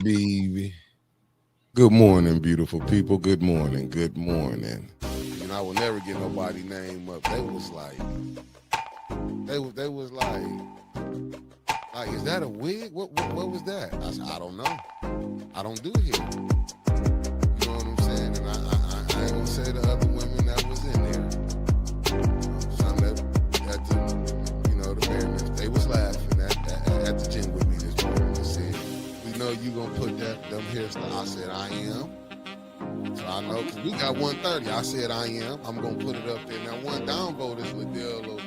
Baby. Good morning, beautiful people. Good morning. Good morning. I will never get nobody name up. They was like, they was like, is that a wig? What was that? I said, I don't know. I don't do hair. You know what I'm saying? And I ain't gonna say the other women that was in there. Some that at the Mariners, they was laughing at the gym with me this morning and said, we know you gonna put them hairstyles. I said, I am. So I know, because we got 130. I said I am. I'm going to put it up there. Now, one downvote is Liddell or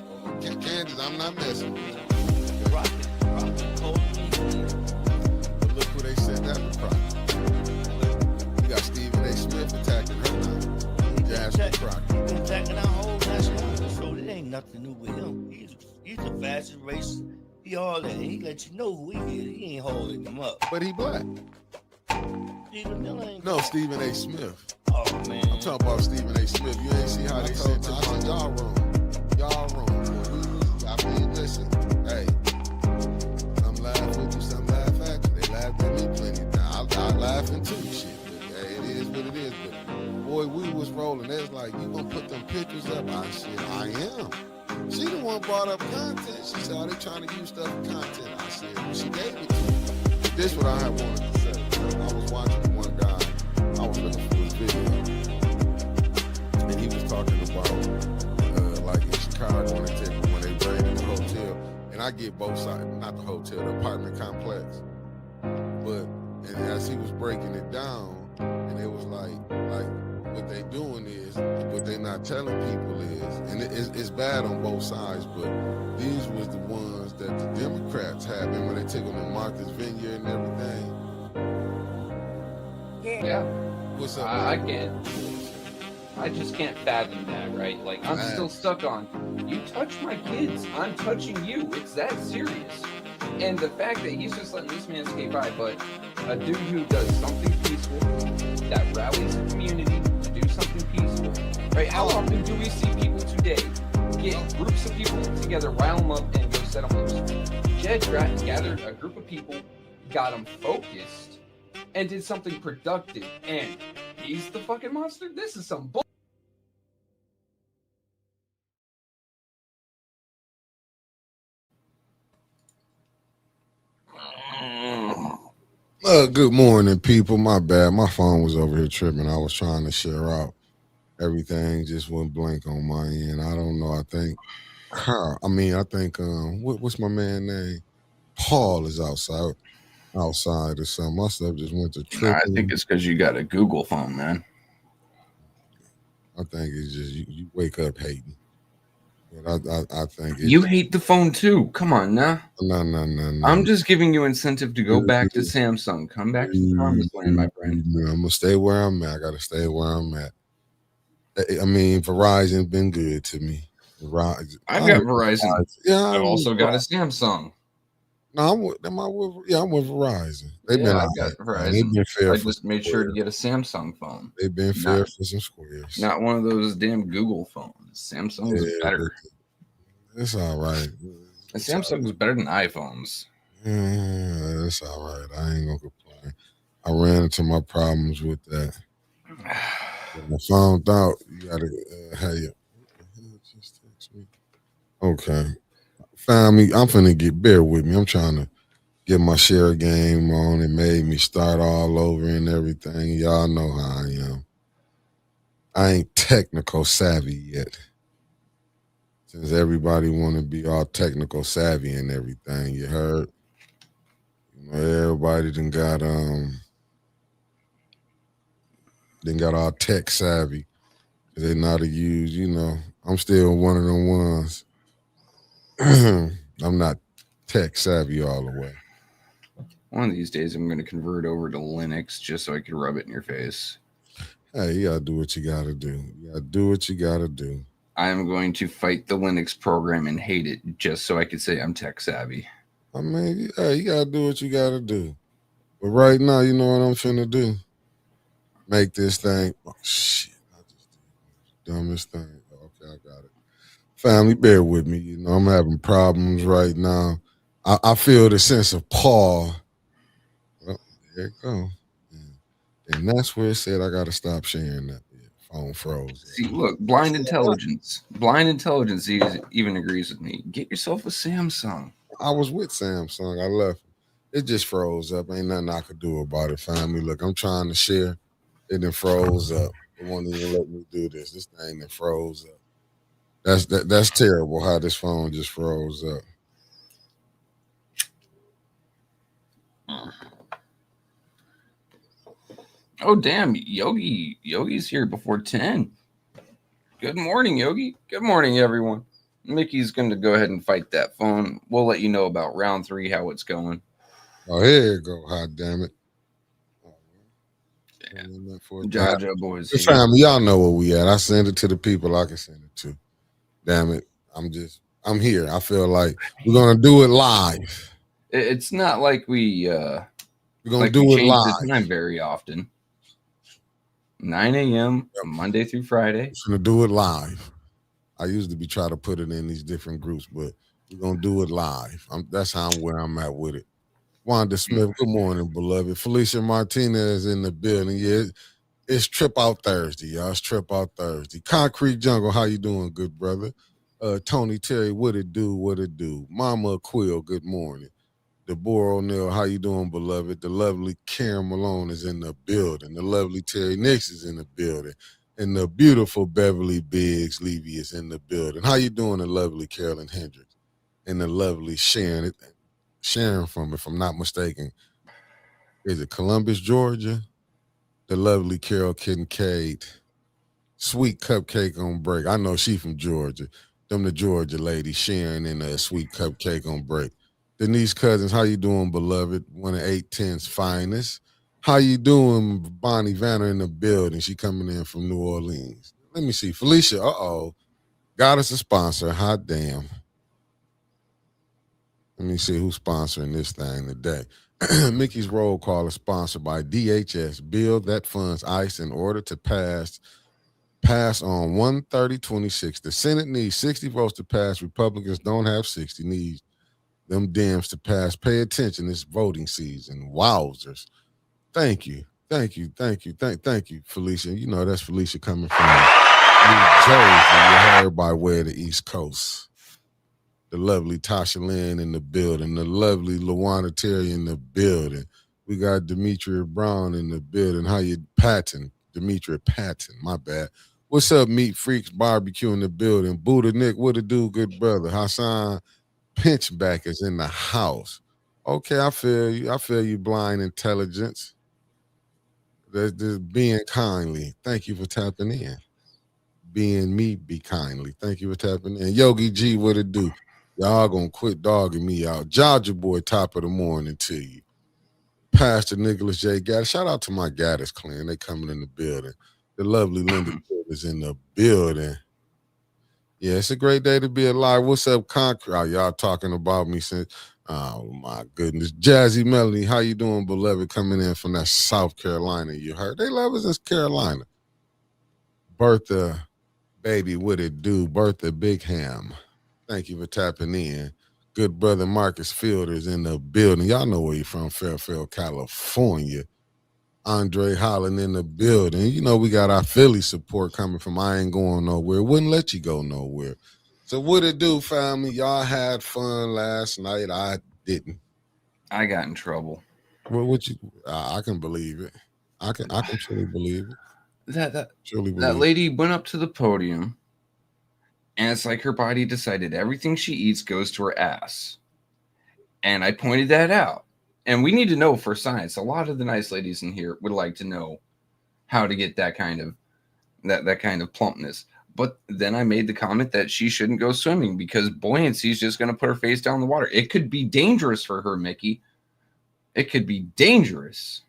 Kansas. I'm not messing with it. Rocket, cold. But look who they said that was Crockett. You got Stephen A. Smith attacking her now. Jasmine Crockett. Attacking our whole national. So it ain't nothing new with him. He's the fastest racer. He all that. He let you know who he is. He ain't holding him up. But he black. Stephen Miller ain't. No, Stephen A. Smith. Oh, man. I'm talking about Stephen A. Smith. You ain't see how they said y'all wrong. Y'all wrong. I mean, listen. Hey, some laugh with you, some laugh at you. They laughed at me plenty of times. I laughing too, shit. But hey, it is what it is. But boy, we was rolling. They was like, you gonna put them pictures up? I said, I am. She the one brought up content. She said, are they trying to use stuff for content? I said, well, she gave it to me. But this what I had wanted to say. I was watching one guy. I was looking for his video, and he was talking about like in Chicago when they raided the hotel. And I get both sides, not the hotel, the apartment complex. But and as he was breaking it down, and it was like what they doing is, what they not telling people is, and it's bad on both sides, but these was the ones that the Democrats had. Remember they took them to Martha's Vineyard and everything. Yeah. What's up? I can't. I just can't fathom that, right? Like, I'm still stuck on, you touch my kids, I'm touching you. It's that serious. And the fact that he's just letting this man skate by, but a dude who does something peaceful, that rallies the community to do something peaceful, right? How often do we see people today get groups of people together, rile them up, and go set them up? Jed Stratton gathered a group of people, got them focused, and did something productive, and he's the fucking monster? This is some bull. Good morning, people. My bad. My phone was over here tripping. I was trying to share out. Everything just went blank on my end. I don't know. I think what's my man name? Paul is outside or something. My stuff just went to tripping. I think it's because you got a Google phone, man. I think it's just you wake up hating. But I think you hate the phone too. Come on now. No. I'm just giving you incentive to go back to Samsung. Come back to the promised land, my friend. I'm gonna stay where I'm at. I gotta stay where I'm at. I mean, Verizon been good to me. I've got Verizon. Yeah, I've also got a Samsung. No, I'm with Verizon. I've got Verizon. They've been fair. I just made sure to get a Samsung phone. They've been fair for some squares. Not one of those damn Google phones. Samsung is better. It's all right. Samsung is better than iPhones. Yeah, it's all right. I ain't gonna complain. I ran into my problems with that. When I found out you gotta have your just text me. Okay. Family, I'm finna bear with me. I'm trying to get my share game on. It made me start all over and everything. Y'all know how I am. I ain't technical savvy yet. Since everybody want to be all technical savvy and everything, you heard? Everybody done got all tech savvy. They know how to use, I'm still one of them ones. I'm not tech savvy all the way. One of these days, I'm going to convert over to Linux just so I can rub it in your face. Hey, you got to do what you got to do. You got to do what you got to do. I'm going to fight the Linux program and hate it just so I can say I'm tech savvy. I mean, hey, you got to do what you got to do. But right now, you know what I'm finna do? Make this thing. Oh, shit. I just did the dumbest thing. Okay, I got it. Family, bear with me. I'm having problems right now. I feel the sense of Paul. Well, There you go. And that's where it said I gotta stop sharing that. Phone froze. See, look, blind intelligence even agrees with me. Get yourself a Samsung. I was with Samsung. I left. It just froze up. Ain't nothing I could do about it, family. Look, I'm trying to share. It then froze up. It won't even let me do this. This thing that froze up. That's terrible how this phone just froze up. Oh damn, Yogi's here before 10. Good morning, Yogi. Good morning, everyone. Mickey's going to go ahead and fight that phone. We'll let you know about round 3, how it's going. Oh, here you go. Hot damn it. Jaja boys. The family, y'all know where we at. I send it to the people I can send it to. Damn it. I'm here. I feel like we're gonna do it live. It's not like we're gonna do it live. The time very often. 9 a.m. Monday through Friday. We're gonna do it live. I usually be trying to put it in these different groups, but we're gonna do it live. That's where I'm at with it. Wanda Smith, good morning, beloved. Felicia Martinez in the building. Yeah, it's Trip Out Thursday, y'all. It's Trip Out Thursday. Concrete Jungle, how you doing, good brother? Tony Terry, what it do? Mama Quill, good morning. Deborah O'Neill, how you doing, beloved? The lovely Karen Malone is in the building. The lovely Terry Nix is in the building. And the beautiful Beverly Biggs Levy is in the building. How you doing, the lovely Carolyn Hendricks? And the lovely Sharon from, if I'm not mistaken, is it Columbus, Georgia? The lovely Carol Kincaid. Sweet Cupcake on break. I know she from Georgia. Them the Georgia lady, Sharon and a Sweet Cupcake on break. Denise Cousins, how you doing, beloved? One of 810's finest. How you doing, Bonnie Vanner in the building? She coming in from New Orleans. Let me see. Felicia, got us a sponsor. Hot damn. Let me see who's sponsoring this thing today. Mickey's Roll Call is sponsored by DHS. Bill that funds ICE in order to pass on 130-26. The Senate needs 60 votes to pass. Republicans don't have 60. Need them Dems to pass. Pay attention. It's voting season. Wowzers. Thank you, Felicia. You know that's Felicia coming from New Jersey. You're heard by way of the East Coast. The lovely Tasha Lynn in the building. The lovely Lawana Terry in the building. We got Demetria Brown in the building. How you, Patton? Demetria Patton, my bad. What's up, Meat Freaks Barbecue in the building? Buddha Nick, what it do, good brother? Hassan Pinchback is in the house. Okay, I feel you, blind intelligence. There's being kindly. Thank you for tapping in. Being me, be kindly. Thank you for tapping in. Yogi G, what it do? Y'all gonna quit dogging me out. Georgia boy, top of the morning to you. Pastor Nicholas J. Gaddis. Shout out to my Gaddis clan. They coming in the building. The lovely Linda is in the building. Yeah, it's a great day to be alive. What's up, Concrete? Oh, y'all talking about me since. Oh my goodness. Jazzy Melody, how you doing, beloved? Coming in from that South Carolina. You heard they love us in Carolina. Bertha, baby, what it do? Bertha Big Ham. Thank you for tapping in. Good brother Marcus Fielders in the building. Y'all know where you're from, Fairfield, California. Andre Holland in the building. You know we got our Philly support coming from I Ain't Going Nowhere. Wouldn't let you go nowhere. So what it do, family? Y'all had fun last night. I didn't. I got in trouble. What you? I can believe it. I can truly believe it. That lady went up to the podium, and it's like her body decided everything she eats goes to her ass. And I pointed that out. And we need to know for science. A lot of the nice ladies in here would like to know how to get that kind of that kind of plumpness. But then I made the comment that she shouldn't go swimming because buoyancy is just going to put her face down in the water. It could be dangerous for her, Mickey. It could be dangerous.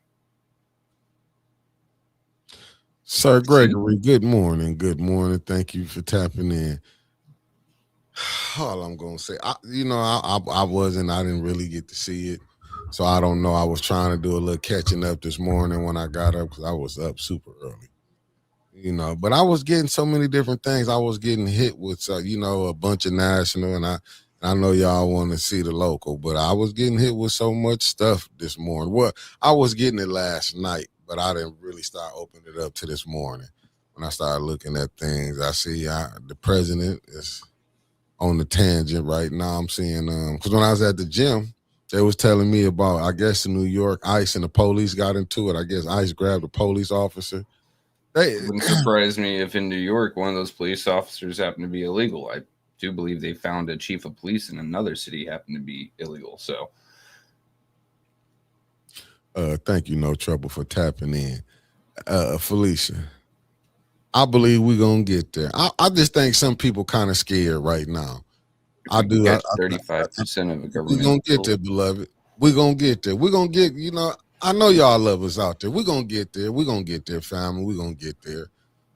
Sir Gregory, good morning. Good morning. Thank you for tapping in. All I'm going to say, I didn't really get to see it. So I don't know. I was trying to do a little catching up this morning when I got up because I was up super early. But I was getting so many different things. I was getting hit with, a bunch of national, and I know y'all want to see the local, but I was getting hit with so much stuff this morning. Well, I was getting it last night, but I didn't really start opening it up to this morning. When I started looking at things, I see the president is on the tangent right now. I'm seeing because when I was at the gym, they was telling me about, I guess, in New York, ICE and the police got into it. I guess ICE grabbed a police officer. It wouldn't surprise me if in New York one of those police officers happened to be illegal. I do believe they found a chief of police in another city happened to be illegal. So thank you, No Trouble, for tapping in. Felicia, I believe we're gonna get there. I just think some people kind of scared right now. I do. 35% of the government. We're gonna get there, beloved. We're gonna get there. We're gonna get, I know y'all love us out there. We're gonna get there. We're gonna get there, family. We're gonna get there.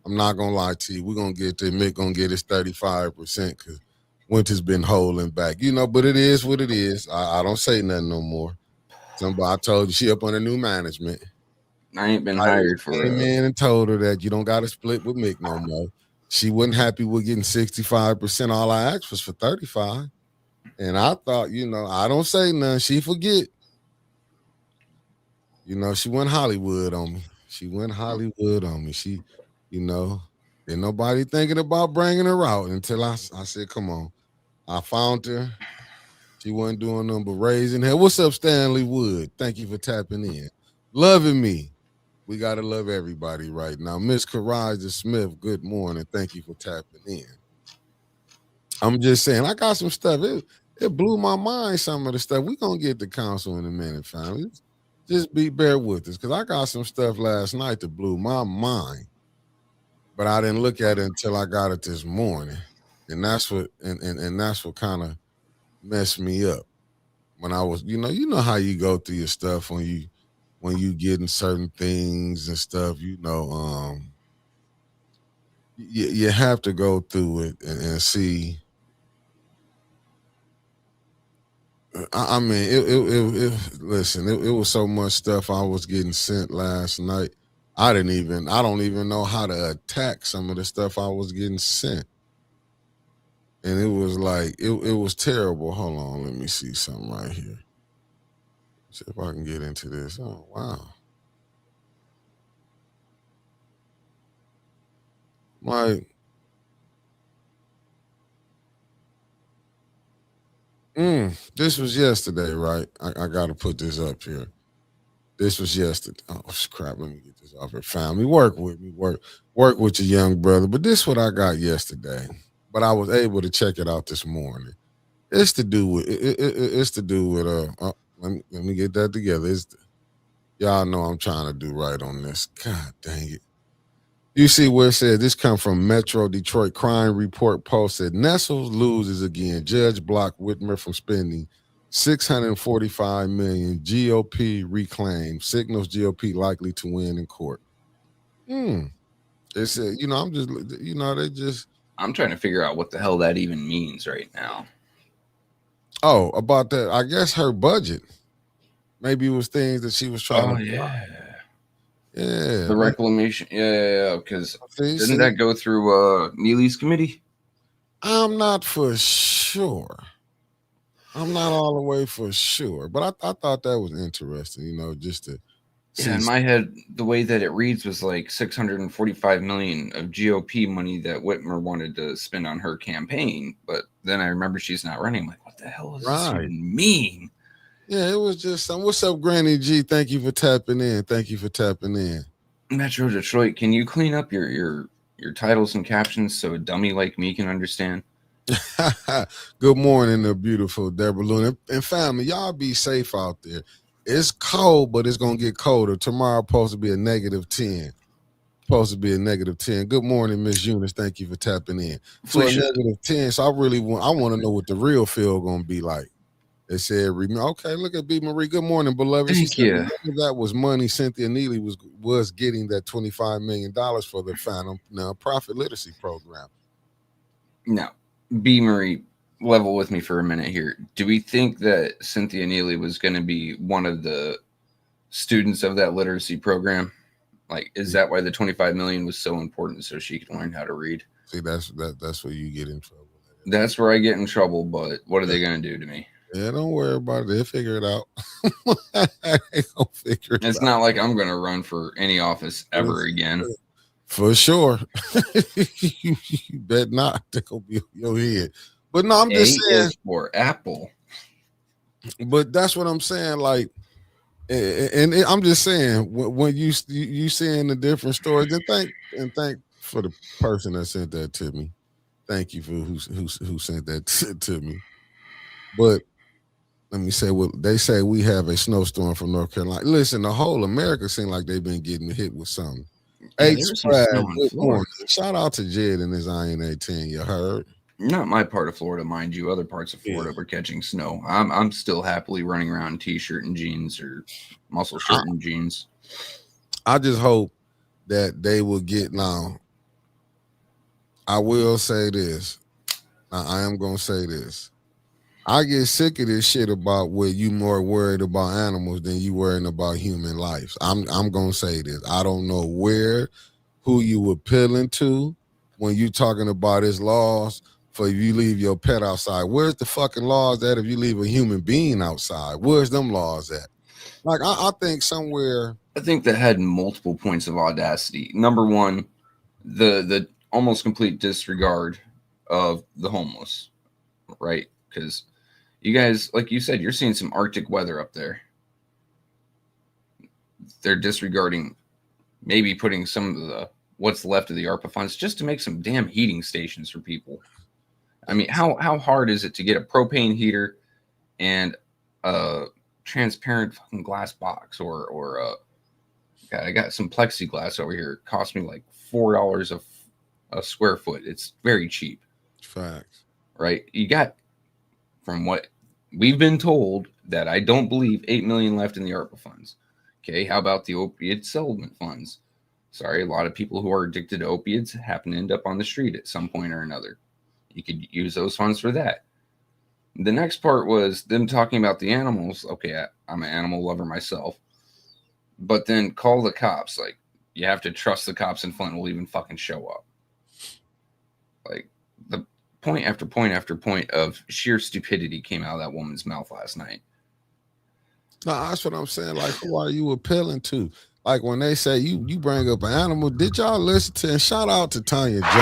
I'm not gonna lie to you. We're gonna get there. Mick gonna get his 35% because Winter's been holding back. But it is what it is. I don't say nothing no more. Somebody, I told you, she up under new management. I ain't been hired for it. Man, and told her that you don't got to split with Mick no more. She wasn't happy with getting 65%. All I asked was for 35. And I thought, I don't say nothing. She forget. She went Hollywood on me. She, ain't nobody thinking about bringing her out until I said, come on. I found her. She wasn't doing nothing but raising hell. What's up, Stanley Wood? Thank you for tapping in. Loving me. We got to love everybody right now. Miss Karaja Smith, good morning. Thank you for tapping in. I'm just saying, I got some stuff. It blew my mind, some of the stuff. We're going to get to council in a minute, family. Just bear with us, because I got some stuff last night that blew my mind. But I didn't look at it until I got it this morning. And that's what and that's what kind of messed me up. When I was, you know how you go through your stuff when you getting certain things and stuff, you have to go through it and see. I mean, it was so much stuff I was getting sent last night. I don't even know how to attack some of the stuff I was getting sent. And it was like, it was terrible. Hold on, let me see something right here. See if I can get into this. Oh, wow. This was yesterday, right? I got to put this up here. This was yesterday. Oh, crap. Let me get this off here. Family, work with me. Work with your young brother. But this is what I got yesterday. But I was able to check it out this morning. It's to do with let me get that together. Y'all know I'm trying to do right on this. God dang it. You see where it says, this come from Metro Detroit Crime Report posted, Nessels loses again. Judge blocked Whitmer from spending $645 million. GOP reclaimed. Signals GOP likely to win in court. They said, I'm trying to figure out what the hell that even means right now. Oh, about that. I guess her budget. Maybe it was things that she was trying to yeah. Yeah. The reclamation. Yeah, because didn't that go through Neely's committee? I'm not for sure. I'm not all the way for sure. But I thought that was interesting, just to see. Yeah, in my head, the way that it reads was like $645 million of GOP money that Whitmer wanted to spend on her campaign. But then I remember she's not running. I'm like, what the hell does this even mean? Yeah, it was just some. What's up, Granny G? Thank you for tapping in. Metro Detroit, can you clean up your titles and captions so a dummy like me can understand? Good morning, the beautiful Deborah Luna. And family, y'all be safe out there. It's cold, but it's going to get colder. Tomorrow supposed to be a -10. Good morning, Miss Eunice. Thank you for tapping in. So a -10. So I want to know what the real feel going to be like. They said, okay, look at B. Marie. Good morning, beloved. Thank you. That was money Cynthia Neely was getting, that $25 million for the Phantom nonprofit literacy program. No. B. Marie, level with me for a minute here. Do we think that Cynthia Neely was going to be one of the students of that literacy program? Like, is that why the $25 million was so important, so she could learn how to read? See, that's where you get in trouble. That's where I get in trouble. But what are they gonna do to me? Yeah, don't worry about it. They'll figure it out. They gonna figure it It's out. not like I'm gonna run for any office ever again. For sure. You bet not. They're gonna be on your head. But no, I'm A just saying. is for Apple. But that's what I'm saying. Like, and I'm just saying when you seeing the different stories, and thank for the person that sent that to me. Thank you for who sent that to me. But let me say what they say. We have a snowstorm from North Carolina. Listen, the whole America seems like they've been getting hit with something. Yeah, H there was some Sprag, snow in good Florida. morning. Shout out to Jed and his INA 10. You heard? Not my part of Florida, mind you. Other parts of Florida were catching snow. I'm still happily running around in t-shirt and jeans or muscle shirt and jeans. I just hope that they will get now. I will say this. I am gonna say this. I get sick of this shit about where you more worried about animals than you worrying about human lives. I'm gonna say this. I don't know who you appealing to when you talking about his laws for if you leave your pet outside. Where's the fucking laws at if you leave a human being outside? Where's them laws at? Like I think somewhere. I think that had multiple points of audacity. Number one, the almost complete disregard of the homeless, right? Because you guys, like you said, you're seeing some Arctic weather up there. They're disregarding maybe putting some of the what's left of the ARPA funds just to make some damn heating stations for people. I mean, how hard is it to get a propane heater and a transparent fucking glass box or God, I got some plexiglass over here. It cost me like $4 a square foot. It's very cheap. Facts. Right? You got, from what we've been told, that I don't believe 8 million left in the ARPA funds. Okay, how about the opiate settlement funds? Sorry, a lot of people who are addicted to opiates happen to end up on the street at some point or another. You could use those funds for that. The next part was them talking about the animals. Okay, I'm an animal lover myself. But then call the cops. Like, you have to trust the cops in Flint will even fucking show up. Like, the point after point after point of sheer stupidity came out of that woman's mouth last night. No, that's what I'm saying. Like, who are you appealing to? Like when they say you bring up an animal, did y'all listen to? And shout out to Tanya Jones.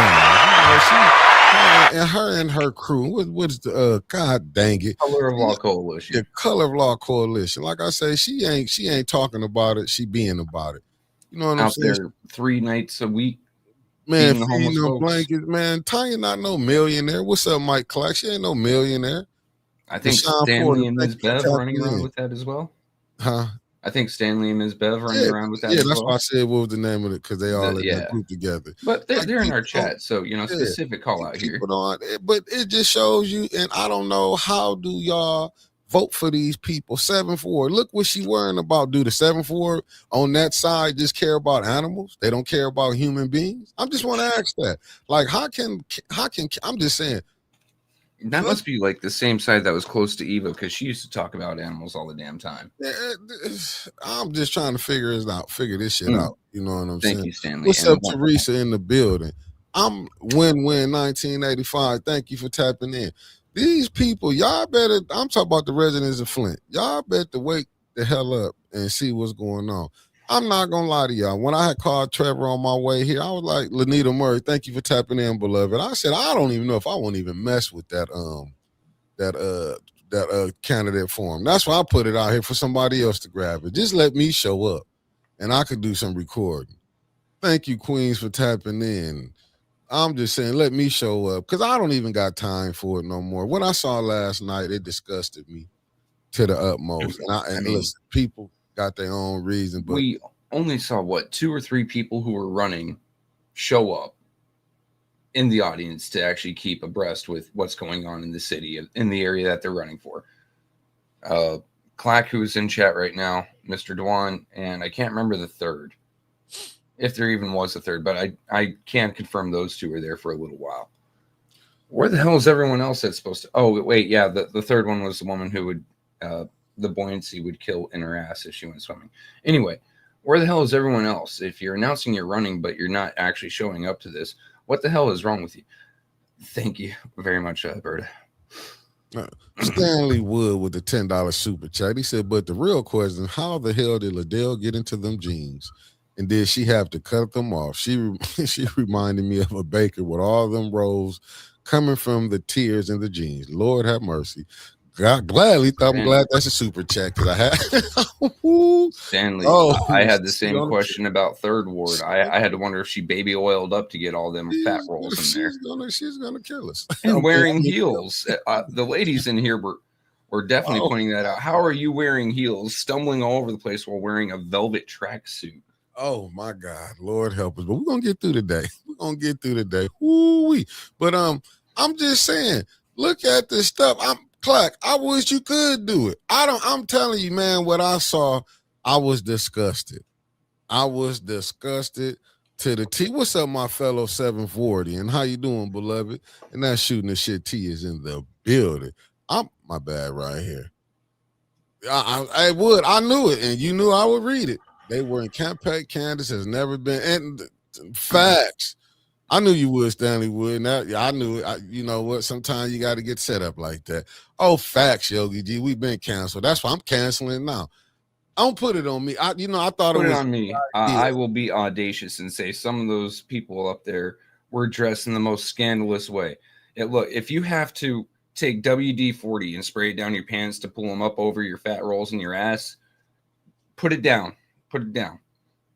And her crew. What's the God dang it? Color of Law Coalition. The Color of Law Coalition. Like I say, she ain't talking about it. She being about it. You know what I'm saying? Out there 3 nights a week. Man, feeding them blankets. Man, Tanya not no millionaire. What's up, Mike Clark? She ain't no millionaire. I think Stanley and Ms. Bev running around with that as well. Huh? I think Stanley and Ms. Bev running around with that as well. Yeah, that's why I said what was the name of it, because they all in that group together. But they're in our chat, so, specific call out here. But it just shows you, and I don't know, how do y'all vote for these people? 7-4. Look what she worrying about. Do the 7-4 on that side just care about animals? They don't care about human beings? I just want to ask that. Like, how can I'm just saying, that must be like the same side that was close to Eva, because she used to talk about animals all the damn time. I'm just trying to figure this shit out. You know what I'm saying? Thank you, Stanley. What's up, Teresa in the building? I'm win 1985. Thank you for tapping in. These people, y'all better, I'm talking about the residents of Flint. Y'all better wake the hell up and see what's going on. I'm not gonna lie to y'all. When I had called Trevor on my way here, I was like, Lanita Murray, thank you for tapping in, beloved. I said, I don't even know if I won't even mess with that candidate form. That's why I put it out here for somebody else to grab it. Just let me show up and I could do some recording. Thank you, Queens, for tapping in. I'm just saying, let me show up, because I don't even got time for it no more. What I saw last night, it disgusted me to the utmost. And listen, people got their own reason, but we only saw 2 or 3 people who were running show up in the audience to actually keep abreast with what's going on in the city, in the area that they're running for. Clack, who is in chat right now, Mr. Dwan, and I can't remember the third, if there even was a third, but I can confirm those 2 were there for a little while. Where the hell is everyone else that's supposed to? Oh, wait, yeah, the third one was the woman who would the buoyancy would kill in her ass if she went swimming. Anyway, where the hell is everyone else? If you're announcing you're running, but you're not actually showing up to this, what the hell is wrong with you? Thank you very much, Berta. Stanley Wood with the $10 super chat. He said, but the real question, how the hell did Liddell get into them jeans? And did she have to cut them off? She she reminded me of a baker with all them rolls coming from the tears in the jeans. Lord have mercy. I'm glad that's a super chat because I had Stanley. Oh, I had the same question about Third Ward. I had to wonder if she baby oiled up to get all them fat rolls in there. She's gonna kill us. And wearing heels. The ladies in here were definitely pointing that out. How are you wearing heels, stumbling all over the place while wearing a velvet tracksuit? Oh my God, Lord help us! But we're gonna get through the day. We're gonna get through the day. Woo-wee. But I'm just saying, look at this stuff. Clark, I wish you could do it. I'm telling you, man, what I saw, I was disgusted. I was disgusted to the T. What's up, my fellow 740? And how you doing, beloved? And that shooting the shit T is in the building. I'm my bad right here. I would. I knew it, and you knew I would read it. They were in campaign. Candace has never been. And facts. I knew you would, Stanley Wood. Now, I knew it. You know what? Sometimes you got to get set up like that. Oh, facts, Yogi G. We've been canceled. That's why I'm canceling now. I don't put it on me. I thought Put it was on me. I will be audacious and say some of those people up there were dressed in the most scandalous way. Look, if you have to take WD-40 and spray it down your pants to pull them up over your fat rolls in your ass, put it down. Put it down.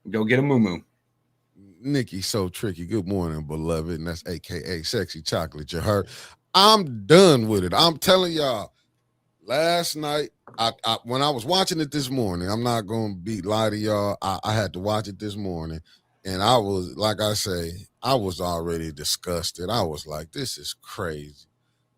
Go get a moo-moo. Nikki, so tricky. Good morning, beloved. And that's AKA Sexy Chocolate. You heard? I'm done with it. I'm telling y'all, last night, I when I was watching it this morning, I'm not going to lie to y'all. I had to watch it this morning. And I was, like I say, I was already disgusted. I was like, this is crazy.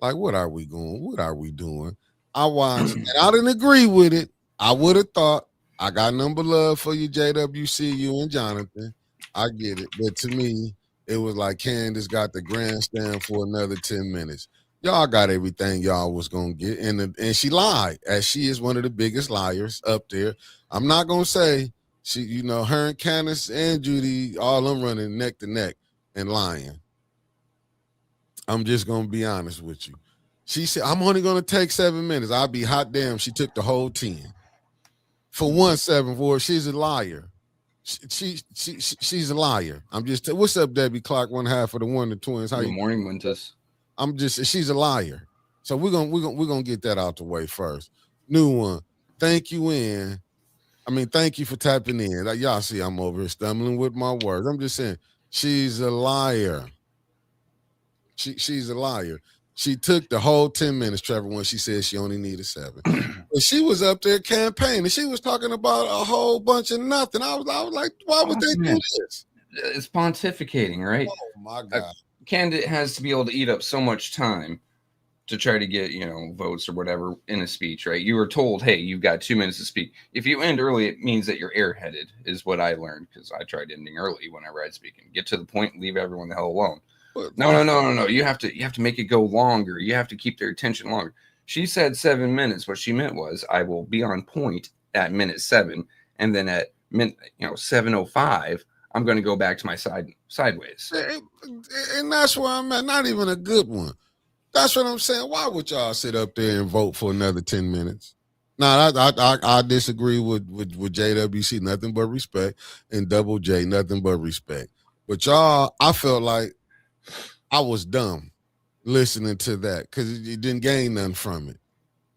Like, what are we going? What are we doing? I watched, and I didn't agree with it. I would have thought, I got number love for you, JWC, you and Jonathan. I get it. But to me, it was like Candace got the grandstand for another 10 minutes. Y'all got everything y'all was going to get. And she lied, as she is one of the biggest liars up there. I'm not going to say she, her and Candace and Judy, all them running neck to neck and lying. I'm just going to be honest with you. She said, I'm only going to take 7 minutes. I'll be hot damn. She took the whole 10. For 174, she's a liar. She's a liar. I'm just what's up, Debbie Clark, 1/2 of the Wonder Twins. How Good you morning, Wintus. She's a liar. So we're gonna get that out the way first. New one. Thank you thank you for tapping in. Y'all see I'm over here stumbling with my words. I'm just saying she's a liar. She's a liar. She took the whole 10 minutes, Trevor, when she said she only needed 7. But she was up there campaigning. She was talking about a whole bunch of nothing. I was like, why would they do this? It's pontificating, right? Oh, my God. Candidate has to be able to eat up so much time to try to get, votes or whatever in a speech, right? You were told, hey, you've got 2 minutes to speak. If you end early, it means that you're airheaded, is what I learned, because I tried ending early whenever I'd speak. And get to the point and leave everyone the hell alone. No. You have to make it go longer. You have to keep their attention longer. She said 7 minutes. What she meant was, I will be on point at minute 7, and then at 7:05, I'm going to go back to my sideways. And that's where I'm at. Not even a good one. That's what I'm saying. Why would y'all sit up there and vote for another 10 minutes? Now, I disagree with JWC, nothing but respect, and Double J, nothing but respect. But y'all, I felt like I was dumb listening to that because it didn't gain nothing from it.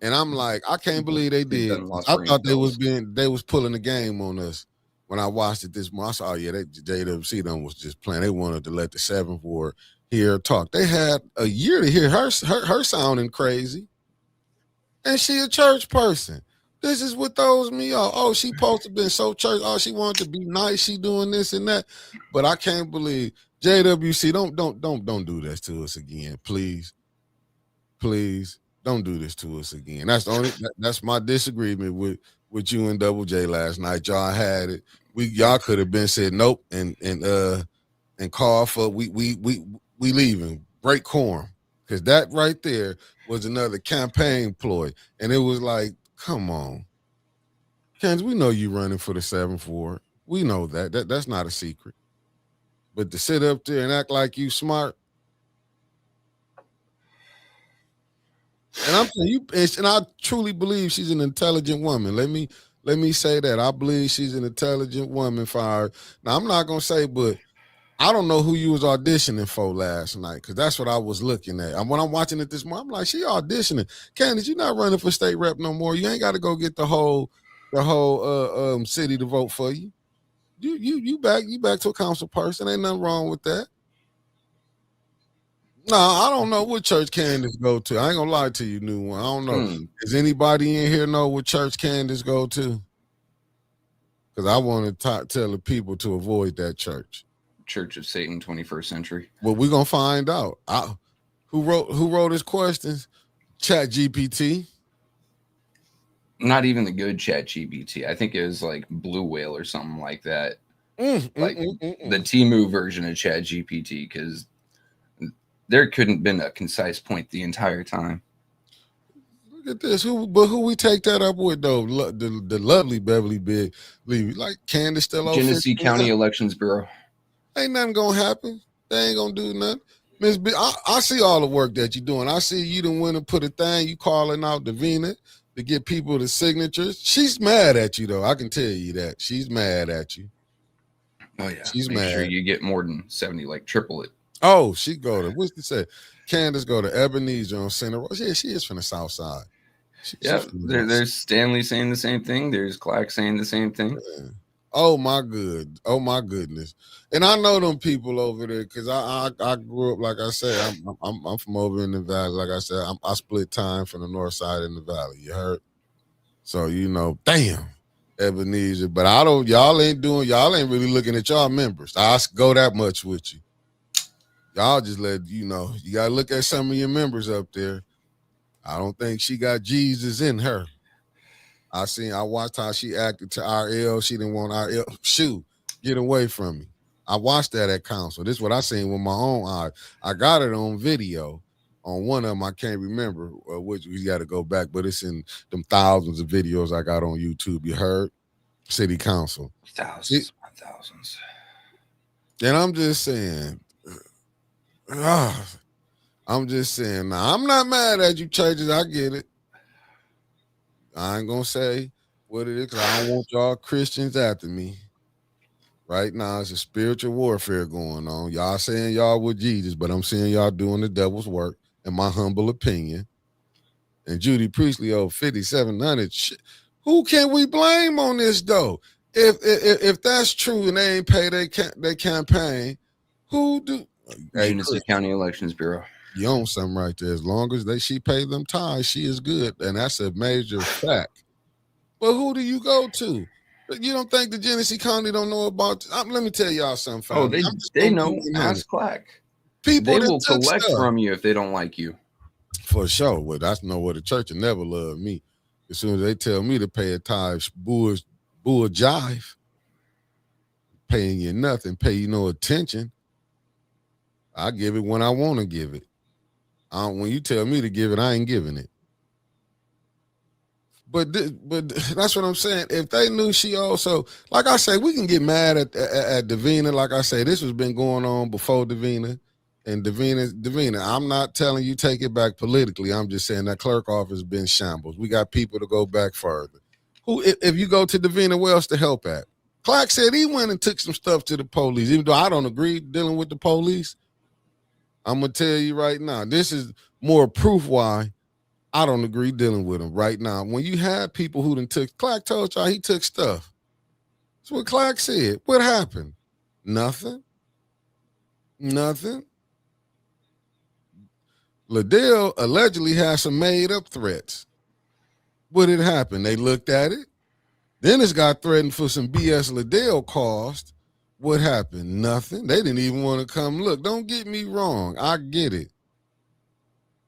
And I'm like, I can't believe they did. I thought they was pulling the game on us when I watched it this morning. I saw, that JWC done was just playing. They wanted to let the 7th Ward hear her talk. They had a year to hear her sounding crazy. And she a church person. This is what throws me off. Oh, she supposed to be so church. Oh, she wanted to be nice. She doing this and that. But I can't believe JWC, don't do this to us again, please. Please don't do this to us again. That's my disagreement with you and Double J last night. Y'all had it. Y'all could have been said nope and call for we leaving, break quorum, because that right there was another campaign ploy, and it was like, come on, Kansas, we know you running for the 7th Ward. We know that's not a secret. But to sit up there and act like you smart, And I'm telling you, and I truly believe she's an intelligent woman. Let me say that. I believe she's an intelligent woman. Now, I'm not gonna say, but I don't know who you was auditioning for last night, because that's what I was looking at. When I'm watching it this morning, I'm like, she auditioning. Candace, you not running for state rep no more. You ain't got to go get the whole city to vote for you. You back to a council person. Ain't nothing wrong with that. No, I don't know what church Candace go to. I ain't gonna lie to you, new one. I don't know. Does anybody in here know what church Candace go to? Because I want to tell the people to avoid that church. Church of Satan, 21st century. Well, we're gonna find out. Who wrote his questions? Chat GPT. Not even the good Chat GPT. I think it was like Blue Whale or something like that. The Temu version of Chat GPT, because there couldn't have been a concise point the entire time. Look at this. Who we take that up with though? The lovely Beverly Big Levy. Like Candace still over Genesee County Elections Bureau. Ain't nothing gonna happen. They ain't gonna do nothing. Miss B, I see all the work that you're doing. I see you done went and put a thing. You calling out Davina to get people the signatures. She's mad at you though. I can tell you that. She's mad at you. Oh yeah. She's Make mad. sure you get more than 70, like triple it. Oh, she go to, what's it say? Candace go to Ebenezer on Center Road. Yeah, she is from the South Side. There's Stanley saying the same thing. There's Clack saying the same thing. Yeah. Oh my goodness. And I know them people over there because I grew up, like I said, I'm from over in the valley. Like I said, I split time from the north side in the valley. You heard? So damn, Ebenezer. But y'all ain't really looking at y'all members. I go that much with you. Y'all just you gotta look at some of your members up there. I don't think she got Jesus in her. I watched how she acted to RL. She didn't want RL. Shoot, get away from me. I watched that at council. This is what I seen with my own eyes. I got it on video on one of them. I can't remember which. We got to go back, but it's in them thousands of videos I got on YouTube. You heard? City council. Thousands. And I'm just saying. I'm just saying. Now, I'm not mad at you, churches. I get it. I ain't gonna say what it is because I don't want y'all Christians after me. Right now, it's a spiritual warfare going on. Y'all saying y'all with Jesus, but I'm seeing y'all doing the devil's work, in my humble opinion. And Judy Priestley, 5,700. Who can we blame on this though? If that's true and they ain't pay their campaign, who do? Genesee County Elections Bureau. You own something right there. As long as she pay them tithes, she is good, and that's a major fact. But who do you go to? You don't think the Genesee County don't know about? Let me tell y'all something. Family. Oh, they know. Ask Clack. People they will collect from you if they don't like you. For sure. Well, that's where the church will never love me. As soon as they tell me to pay a tithe, bull jive, paying you nothing, pay you no attention. I give it when I want to give it. When you tell me to give it, I ain't giving it. But that's what I'm saying. If they knew she also, like I say, we can get mad at Davina. Like I say, this has been going on before Davina. And Davina, I'm not telling you take it back politically. I'm just saying that clerk office has been shambles. We got people to go back further. If you go to Davina, where else to help at? Clark said he went and took some stuff to the police, even though I don't agree dealing with the police. I'm going to tell you right now, this is more proof why I don't agree dealing with them right now. When you have people who done took, Clark told y'all he took stuff. That's what Clark said. What happened? Nothing. Liddell allegedly has some made up threats. What had happened? They looked at it. Dennis got threatened for some BS Liddell caused. What happened? Nothing. They didn't even want to come look. Don't get me wrong. I get it.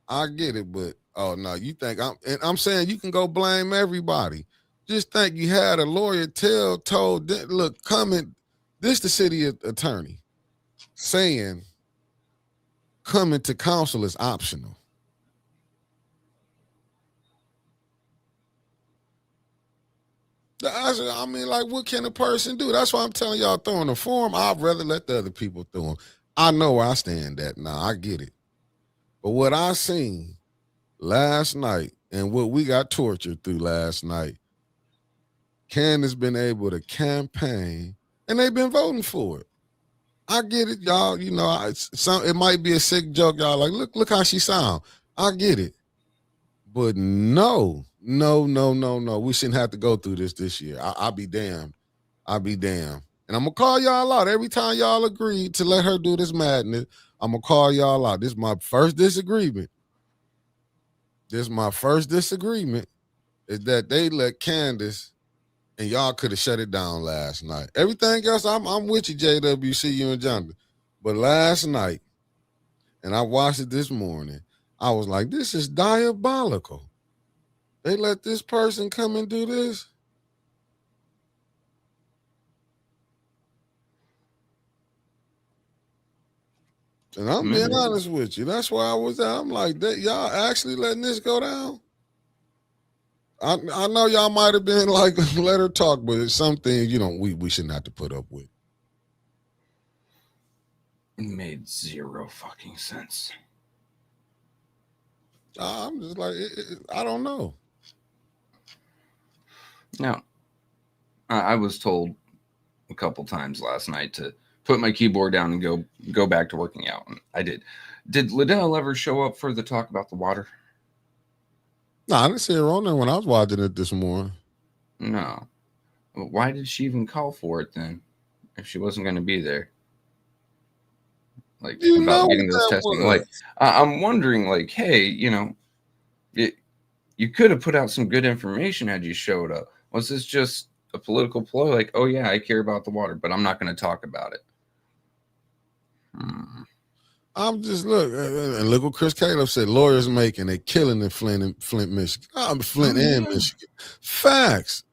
But oh no, you think I'm saying you can go blame everybody. Just think you had a lawyer told, look, this the city attorney saying coming to council is optional. I mean, like, what can a person do? That's why I'm telling y'all, throwing a form, I'd rather let the other people throw them. I know where I stand at now. I get it. But what I seen last night and what we got tortured through last night, Candace been able to campaign and they've been voting for it. I get it, y'all. You know, it might be a sick joke, y'all. Like, look how she sound. I get it, but no. We shouldn't have to go through this year. I'll be damned. I'll be damned. And I'm gonna call y'all out every time y'all agree to let her do this madness. I'm gonna call y'all out. This is my first disagreement. Is that they let Candace, and y'all could have shut it down last night. Everything else, I'm with you, JWC, you and Jonathan. But last night, and I watched it this morning, I was like, this is diabolical. They let this person come and do this. And I'm being honest with you. That's why I was there. I'm like, y'all actually letting this go down? I know y'all might have been like, let her talk, but it's something, we shouldn't have to put up with. It made zero fucking sense. I'm just like, I don't know. No. I was told a couple times last night to put my keyboard down and go back to working out. And I did. Did Liddell ever show up for the talk about the water? No, I didn't see her on there when I was watching it this morning. No. Why did she even call for it then if she wasn't going to be there? Like, about getting this testing. Like, I'm wondering, like, hey, you could have put out some good information had you showed up. Was this just a political ploy? Like, oh, yeah, I care about the water, but I'm not going to talk about it. I'm just and look what Chris Caleb said. Lawyers making a killing in Flint, Michigan. Flint and Michigan. Facts.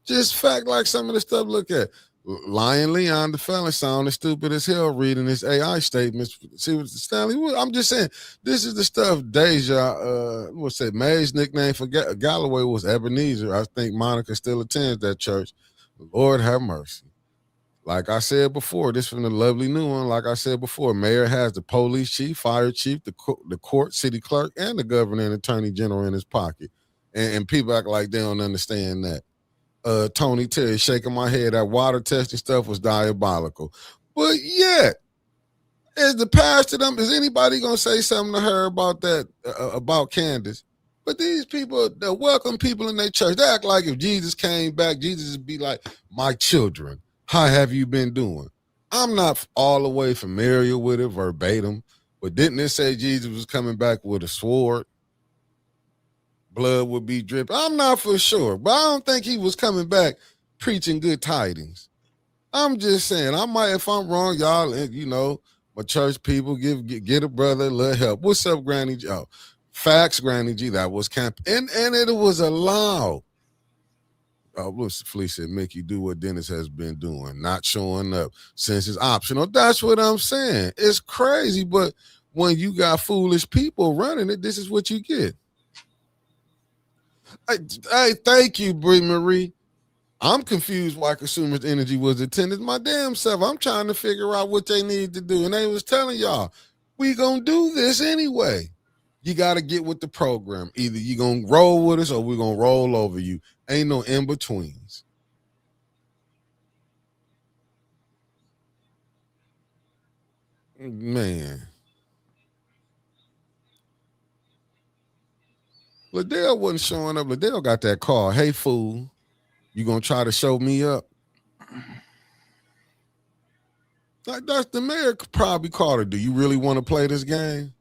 Just fact like some of the stuff. Look at Lion Leon, the felon, sounded stupid as hell reading his AI statements. See what Stanley Wood. I'm just saying, this is the stuff Deja, May's nickname for Galloway was Ebenezer. I think Monica still attends that church. Lord have mercy. Like I said before, this from the lovely new one. Like I said before, mayor has the police chief, fire chief, the court, city clerk, and the governor and attorney general in his pocket. And people act like they don't understand that. Tony Terry shaking my head. That water testing stuff was diabolical. But yet, as the pastor, is anybody going to say something to her about that, about Candace? But these people, the welcome people in their church, they act like if Jesus came back, Jesus would be like, my children, how have you been doing? I'm not all the way familiar with it verbatim, but didn't it say Jesus was coming back with a sword? Blood would be dripping. I'm not for sure, but I don't think he was coming back preaching good tidings. I'm just saying, if I'm wrong, y'all, my church people, get a brother a little help. What's up, Granny G? Oh, facts, Granny G. That was camp. And it was allowed. Felicia said, Mickey, do what Dennis has been doing, not showing up since it's optional. That's what I'm saying. It's crazy, but when you got foolish people running it, this is what you get. Hey, thank you, Brie Marie. I'm confused why Consumers Energy was attended my damn self. I'm trying to figure out what they need to do. And they was telling y'all, we gonna do this anyway. You got to get with the program. Either you gonna roll with us or we're gonna roll over you. Ain't no in-betweens. Man. Liddell wasn't showing up. Liddell got that call. Hey, fool, you gonna try to show me up? Like, that's the mayor probably called her. Do you really want to play this game?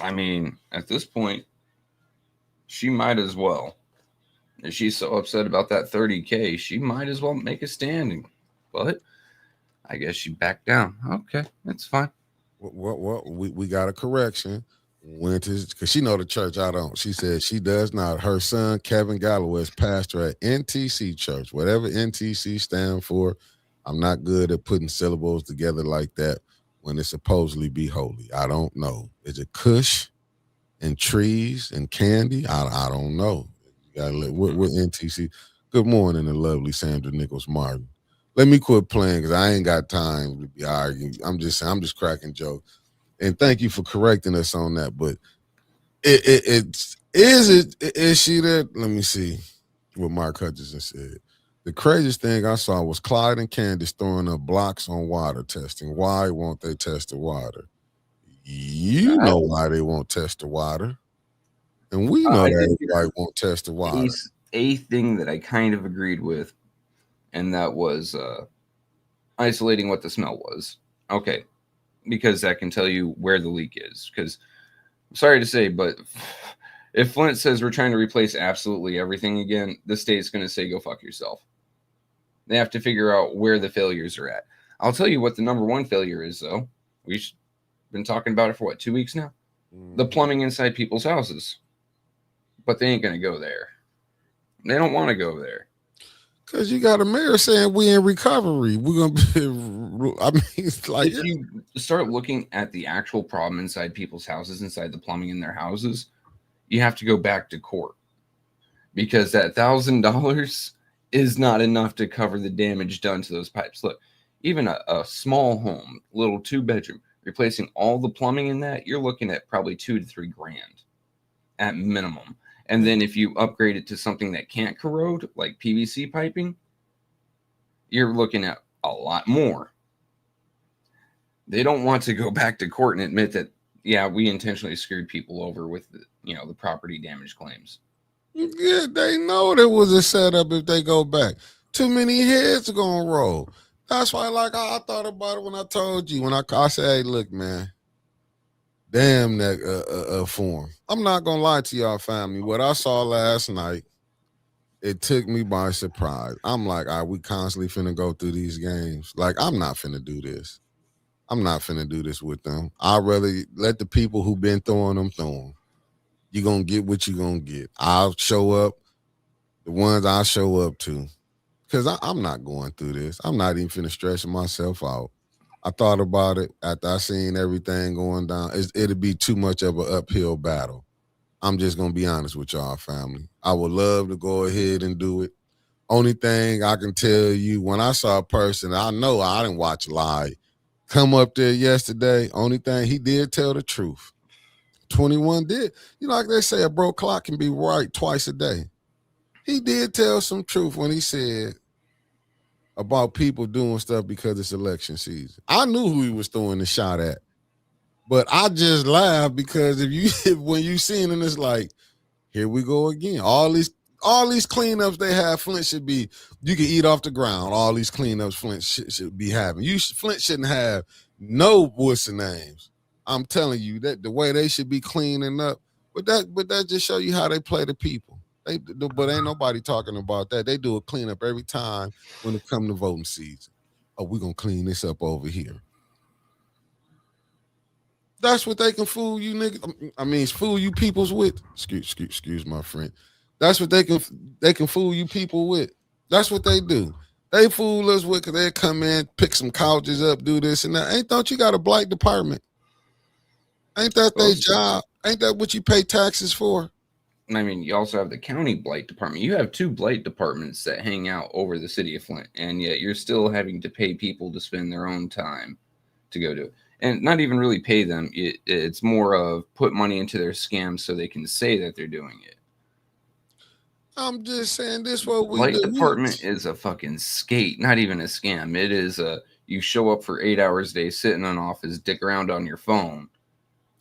I mean, at this point, she might as well. If she's so upset about that $30K, she might as well make a standing. But I guess she backed down. Okay, that's fine. We got a correction. Went to, because she know the church I don't. She said she does not. Her son, Kevin Galloway, is pastor at NTC Church. Whatever NTC stand for, I'm not good at putting syllables together like that when it's supposedly be holy. I don't know. Is it Kush and trees and candy? I don't know. You gotta what NTC. Good morning, the lovely Sandra Nichols Martin. Let me quit playing because I ain't got time to be arguing. I'm just cracking jokes. And thank you for correcting us on that. But Is she that? Let me see what Mark Hutchinson said. The craziest thing I saw was Clyde and Candace throwing up blocks on water testing. Why won't they test the water? You know why they won't test the water. And we know that everybody won't test the water. A thing that I kind of agreed with, and that was isolating what the smell was. Okay, because that can tell you where the leak is. Because, I'm sorry to say, but if Flint says we're trying to replace absolutely everything again, the state's going to say, go fuck yourself. They have to figure out where the failures are at. I'll tell you what the number one failure is, though. We've been talking about it for, 2 weeks now? The plumbing inside people's houses. But they ain't going to go there. They don't want to go there. Because you got a mayor saying we in recovery. We're going to be, I mean, it's like. If you start looking at the actual problem inside people's houses, inside the plumbing in their houses, you have to go back to court. Because that $1,000 is not enough to cover the damage done to those pipes. Look, even a small home, little 2-bedroom, replacing all the plumbing in that, you're looking at probably $2,000 to $3,000 at minimum. And then if you upgrade it to something that can't corrode, like PVC piping, you're looking at a lot more. They don't want to go back to court and admit that, yeah, we intentionally screwed people over with the property damage claims. Yeah, they know there was a setup if they go back. Too many heads are going to roll. That's why, I thought about it when I told you. When I said, hey, look, man, damn that form. I'm not going to lie to y'all, family. What I saw last night, it took me by surprise. I'm like, all right, we constantly finna go through these games. I'm not finna do this. I'm not finna do this with them. I'd rather let the people who been throwing them throw them. You're going to get what you're going to get. I'll show up, the ones I show up to. Because I'm not going through this. I'm not even finna stressing myself out. I thought about it after I seen everything going down. It'd be too much of an uphill battle. I'm just going to be honest with y'all, family. I would love to go ahead and do it. Only thing I can tell you, when I saw a person, I know I didn't watch live, come up there yesterday, only thing he did tell the truth. 21 did. Like they say, a broke clock can be right twice a day. He did tell some truth when he said about people doing stuff because it's election season. I knew who he was throwing the shot at, but I just laughed because when you seen it, it's like, here we go again. All these cleanups they have, Flint should be. You can eat off the ground. All these cleanups Flint should be having. Flint shouldn't have no what's the names. I'm telling you that the way they should be cleaning up. But that just show you how they play the people. But ain't nobody talking about that. They do a cleanup every time when it come to voting season. Oh, we're going to clean this up over here. That's what they can fool you niggas. I mean, fool you peoples with. Excuse my friend. That's what they can fool you people with. That's what they do. They fool us with because they come in, pick some couches up, do this and that. Don't you got a blight department? Ain't that their job? Ain't that what you pay taxes for? I mean, you also have the county blight department. You have 2 blight departments that hang out over the city of Flint, and yet you're still having to pay people to spend their own time to go do it. And not even really pay them. It's more of put money into their scams so they can say that they're doing it. I'm just saying this what we blight do. Department is a fucking skate, not even a scam. It is you show up for 8 hours a day, sit in an office, dick around on your phone,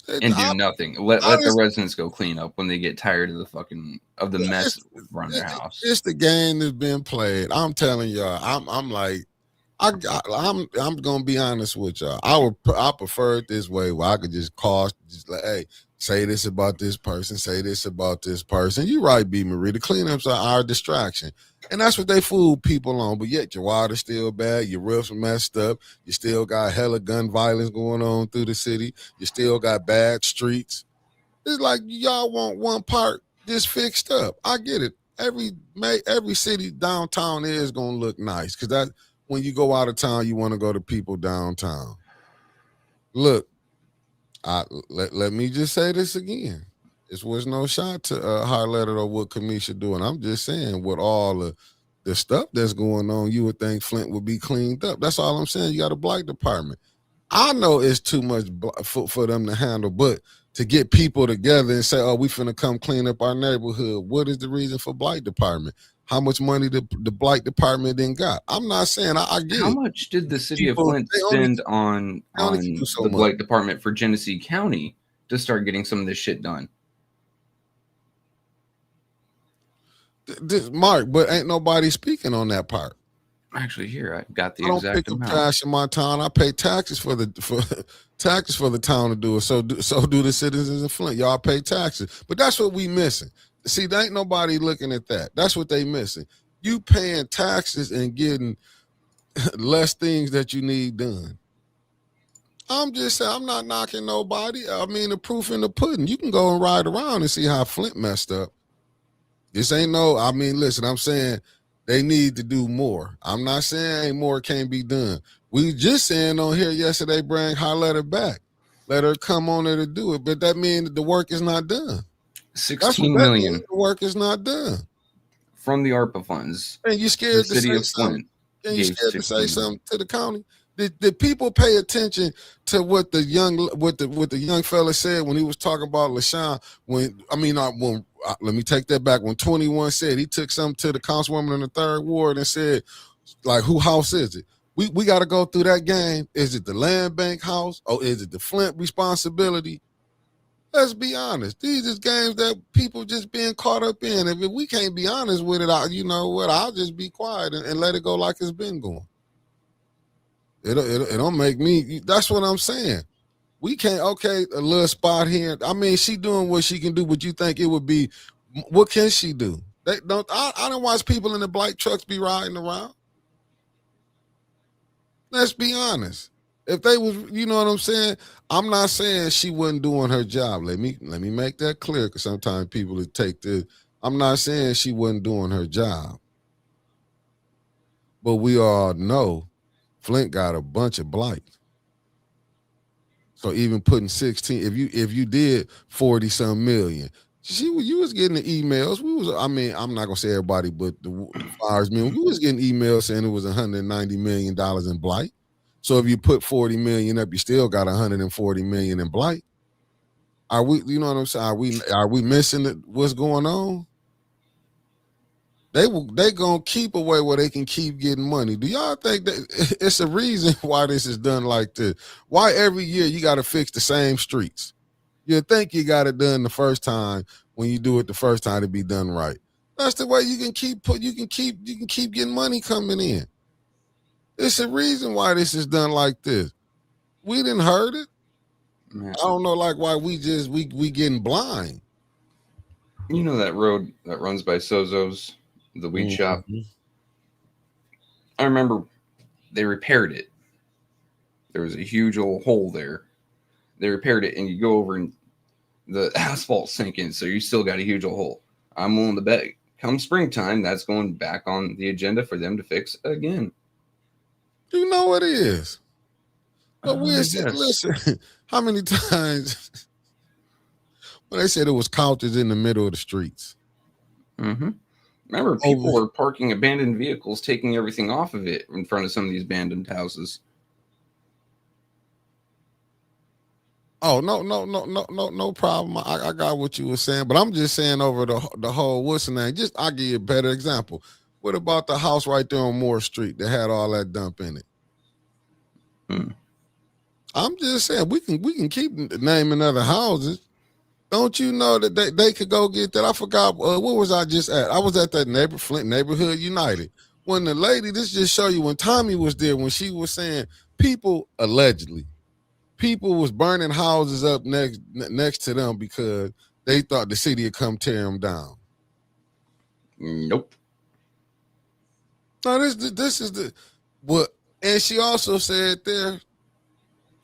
and do nothing. Let the residents go clean up when they get tired of the mess around their house. It's the game that's been played. I'm telling y'all. I'm like, I'm gonna be honest with y'all. I prefer it this way where I could just call, just like, hey, say this about this person, say this about this person. You're right, B. Marie. The cleanups are our distraction. And that's what they fool people on. But yet your water's still bad, your roof's messed up, you still got hella gun violence going on through the city, you still got bad streets. It's like y'all want one part just fixed up. I get it. Every city downtown is gonna look nice because that when you go out of town, you want to go to people downtown. Look, let me just say this again. This was no shot to highlight it or what Kamisha doing. I'm just saying with all the stuff that's going on, you would think Flint would be cleaned up. That's all I'm saying. You got a blight department. I know it's too much for them to handle, but to get people together and say, oh, we finna come clean up our neighborhood. What is the reason for blight department? How much money the blight department then got? I'm not saying I get How it. much did the city of People, Flint they only- spend on they only can do so the much. blight department for Genesee County to start getting some of this shit done? This, Mark, but ain't nobody speaking on that part. Actually, here I got the I don't exact pick up amount. trash in my town. I pay taxes for taxes for the town to do it. So do the citizens of Flint. Y'all pay taxes, but that's what we missing. See, there ain't nobody looking at that. That's what they missing. You paying taxes and getting less things that you need done. I'm just saying, I'm not knocking nobody. I mean, the proof in the pudding. You can go and ride around and see how Flint messed up. This ain't no, I mean, listen, I'm saying they need to do more. I'm not saying ain't more can't be done. We just saying on here yesterday, let her back. Let her come on there to do it. But that means the work is not done. 16 million means, the work is not done. from the ARPA funds. And you scared The to city say of something? Flint And you gave scared to 16 say million. something to the county? Did people pay attention to what the young fella said when he was talking about LaShawn? Let me take that back. When 21 said he took something to the councilwoman in the 3rd ward and said, like, who house is it? We got to go through that game. Is it the land bank house or is it the Flint responsibility? Let's be honest. These is games that people just being caught up in. If we can't be honest with it, I'll just be quiet and let it go like it's been going. It don't make me. That's what I'm saying. We can't. Okay, a little spot here. I mean, she doing what she can do, but you think it would be? What can she do? They don't. I don't watch people in the black trucks be riding around. Let's be honest. If they was, you know what I'm saying. I'm not saying she wasn't doing her job. Let me make that clear, because sometimes people would take this. I'm not saying she wasn't doing her job, but we all know Flint got a bunch of blight. So even putting 16, if you did 40 some million, you was getting the emails. I'm not gonna say everybody, but the firemen, we was getting emails saying it was $190 million in blight. So if you put 40 million up, you still got 140 million in blight. Are we, you know what I'm saying? Are we missing what's going on? They gonna keep a way where they can keep getting money. Do y'all think that it's a reason why this is done like this? Why every year you got to fix the same streets? You think you got it done the first time when you do it the first time to be done right. That's the way you can keep getting money coming in. It's a reason why this is done like this. We didn't heard it. Man. I don't know, like, why we getting blind. You know that road that runs by Sozo's, the weed shop? I remember they repaired it. There was a huge old hole there. They repaired it, and you go over and the asphalt sinking, so you still got a huge old hole. I'm willing to bet come springtime, that's going back on the agenda for them to fix again. You know what it is. But Yes. listen, how many times when they said it was couches in the middle of the streets? Mm-hmm. Remember, people were parking abandoned vehicles, taking everything off of it in front of some of these abandoned houses. Oh, no problem. I got what you were saying, but I'm just saying over the whole, what's the name? Just, I'll give you a better example. What about the house right there on Moore Street that had all that dump in it? I'm just saying we can keep naming other houses. Don't you know that they could go get that? I forgot, where was I just at? I was at that Flint Neighborhood United. When the lady, this just show you when Tommy was there, when she was saying people was burning houses up next to them because they thought the city would come tear them down. Nope. No, this is the what, and she also said there.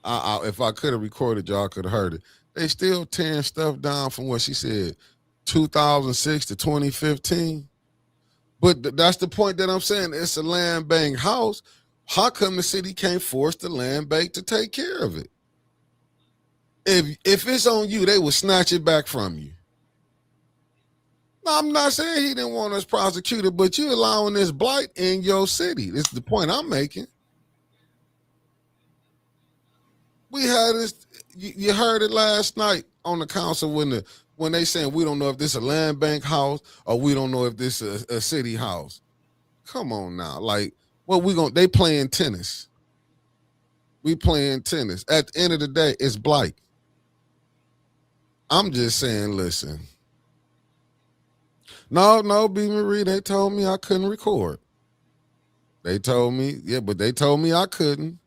If I could have recorded, y'all could have heard it. They still tearing stuff down from what she said, 2006 to 2015. But that's the point that I'm saying. It's a land bank house. How come the city can't force the land bank to take care of it? If it's on you, they will snatch it back from you. Now, I'm not saying he didn't want us prosecuted, but you're allowing this blight in your city. This is the point I'm making. We had this, you heard it last night. on the council when they saying we don't know if this is a land bank house or we don't know if this is a city house. Come on now, like what we gonna? They playing tennis. We playing tennis. At the end of the day, it's blight. I'm just saying, listen. No, B. Marie, they told me I couldn't record. They told me, yeah, but they told me I couldn't.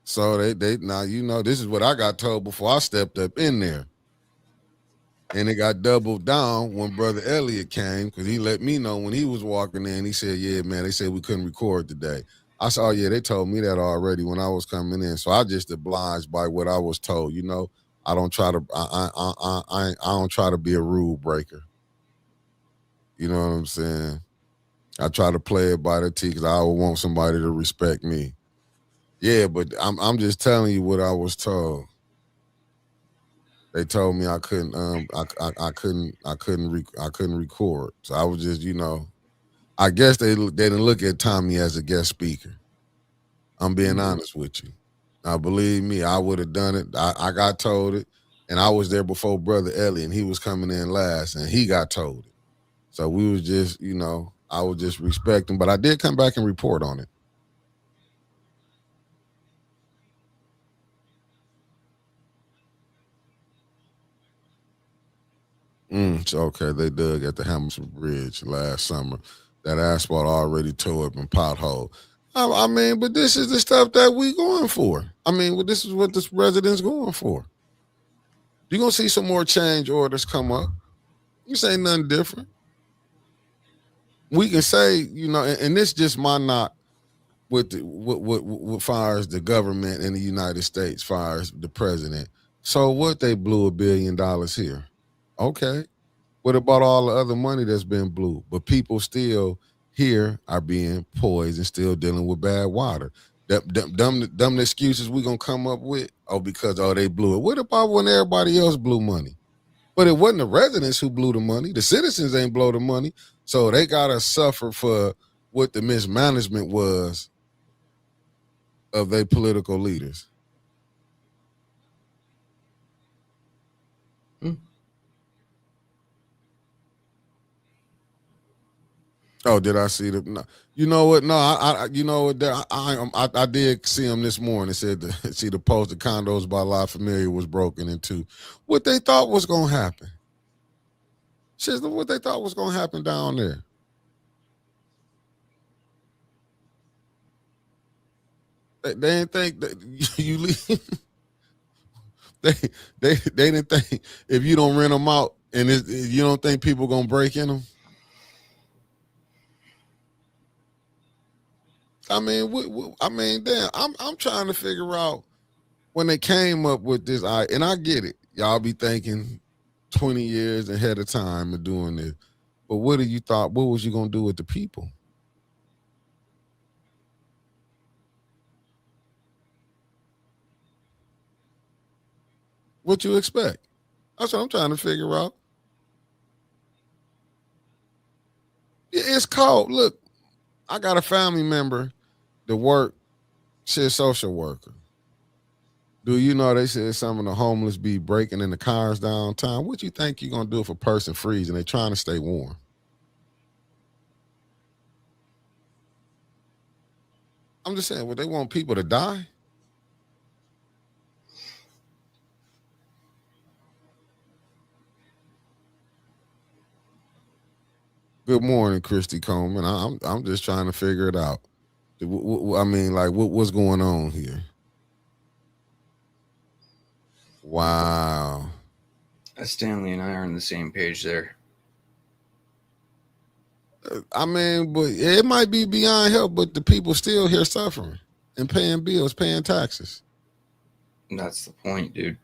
So they now this is what I got told before I stepped up in there. And it got doubled down when Brother Elliott came because he let me know when he was walking in. He said, yeah, man, they said we couldn't record today. I said, oh, yeah, they told me that already when I was coming in. So I just obliged by what I was told. I don't try to I don't try to be a rule breaker. You know what I'm saying? I try to play it by the T because I would want somebody to respect me. Yeah, but I'm just telling you what I was told. They told me I couldn't I couldn't record. So I was just, I guess they didn't look at Tommy as a guest speaker. I'm being honest with you. Now believe me, I would have done it. I got told it, and I was there before Brother Ellie, and he was coming in last, and he got told it. So we was just, I would just respect him, but I did come back and report on it. So okay, they dug at the Hamilton Bridge last summer. That asphalt already tore up and pothole. I mean, but this is the stuff that we going for. I mean, well, this is what this resident's going for. You're going to see some more change orders come up. You say nothing different. We can say, and this just my knock with far as the government in the United States, far as the president. So what, they blew $1 billion here. Okay. What about all the other money that's been blew? But people still here are being poisoned and still dealing with bad water. Dumb excuses we gonna come up with, because they blew it. What about when everybody else blew money? But it wasn't the residents who blew the money. The citizens ain't blow the money. So they gotta suffer for what the mismanagement was of their political leaders. Oh, did I see the? No. You know what? No, I did see him this morning. It said the post, the condos by La Familia was broken into. What they thought was gonna happen. Shizzle, what they thought was gonna happen down there. They didn't think that you leave. They didn't think if you don't rent them out and you don't think people gonna break in them. I mean, damn. I'm trying to figure out when they came up with this. And I get it. Y'all be thinking 20 years ahead of time of doing this. But what did you thought? What was you gonna do with the people? What you expect? That's what I'm trying to figure out. It's cold. Look, I got a family member that work. She's a social worker. Do you know they said some of the homeless be breaking in the cars downtown? What you think you're gonna do if a person freezing? They trying to stay warm. I'm just saying, they want people to die? Good morning, Christy Coleman. I'm just trying to figure it out. I mean, like, what's going on here? Wow. Stanley and I are on the same page there. I mean, but it might be beyond help, but the people still here suffering and paying bills, paying taxes. And that's the point, dude.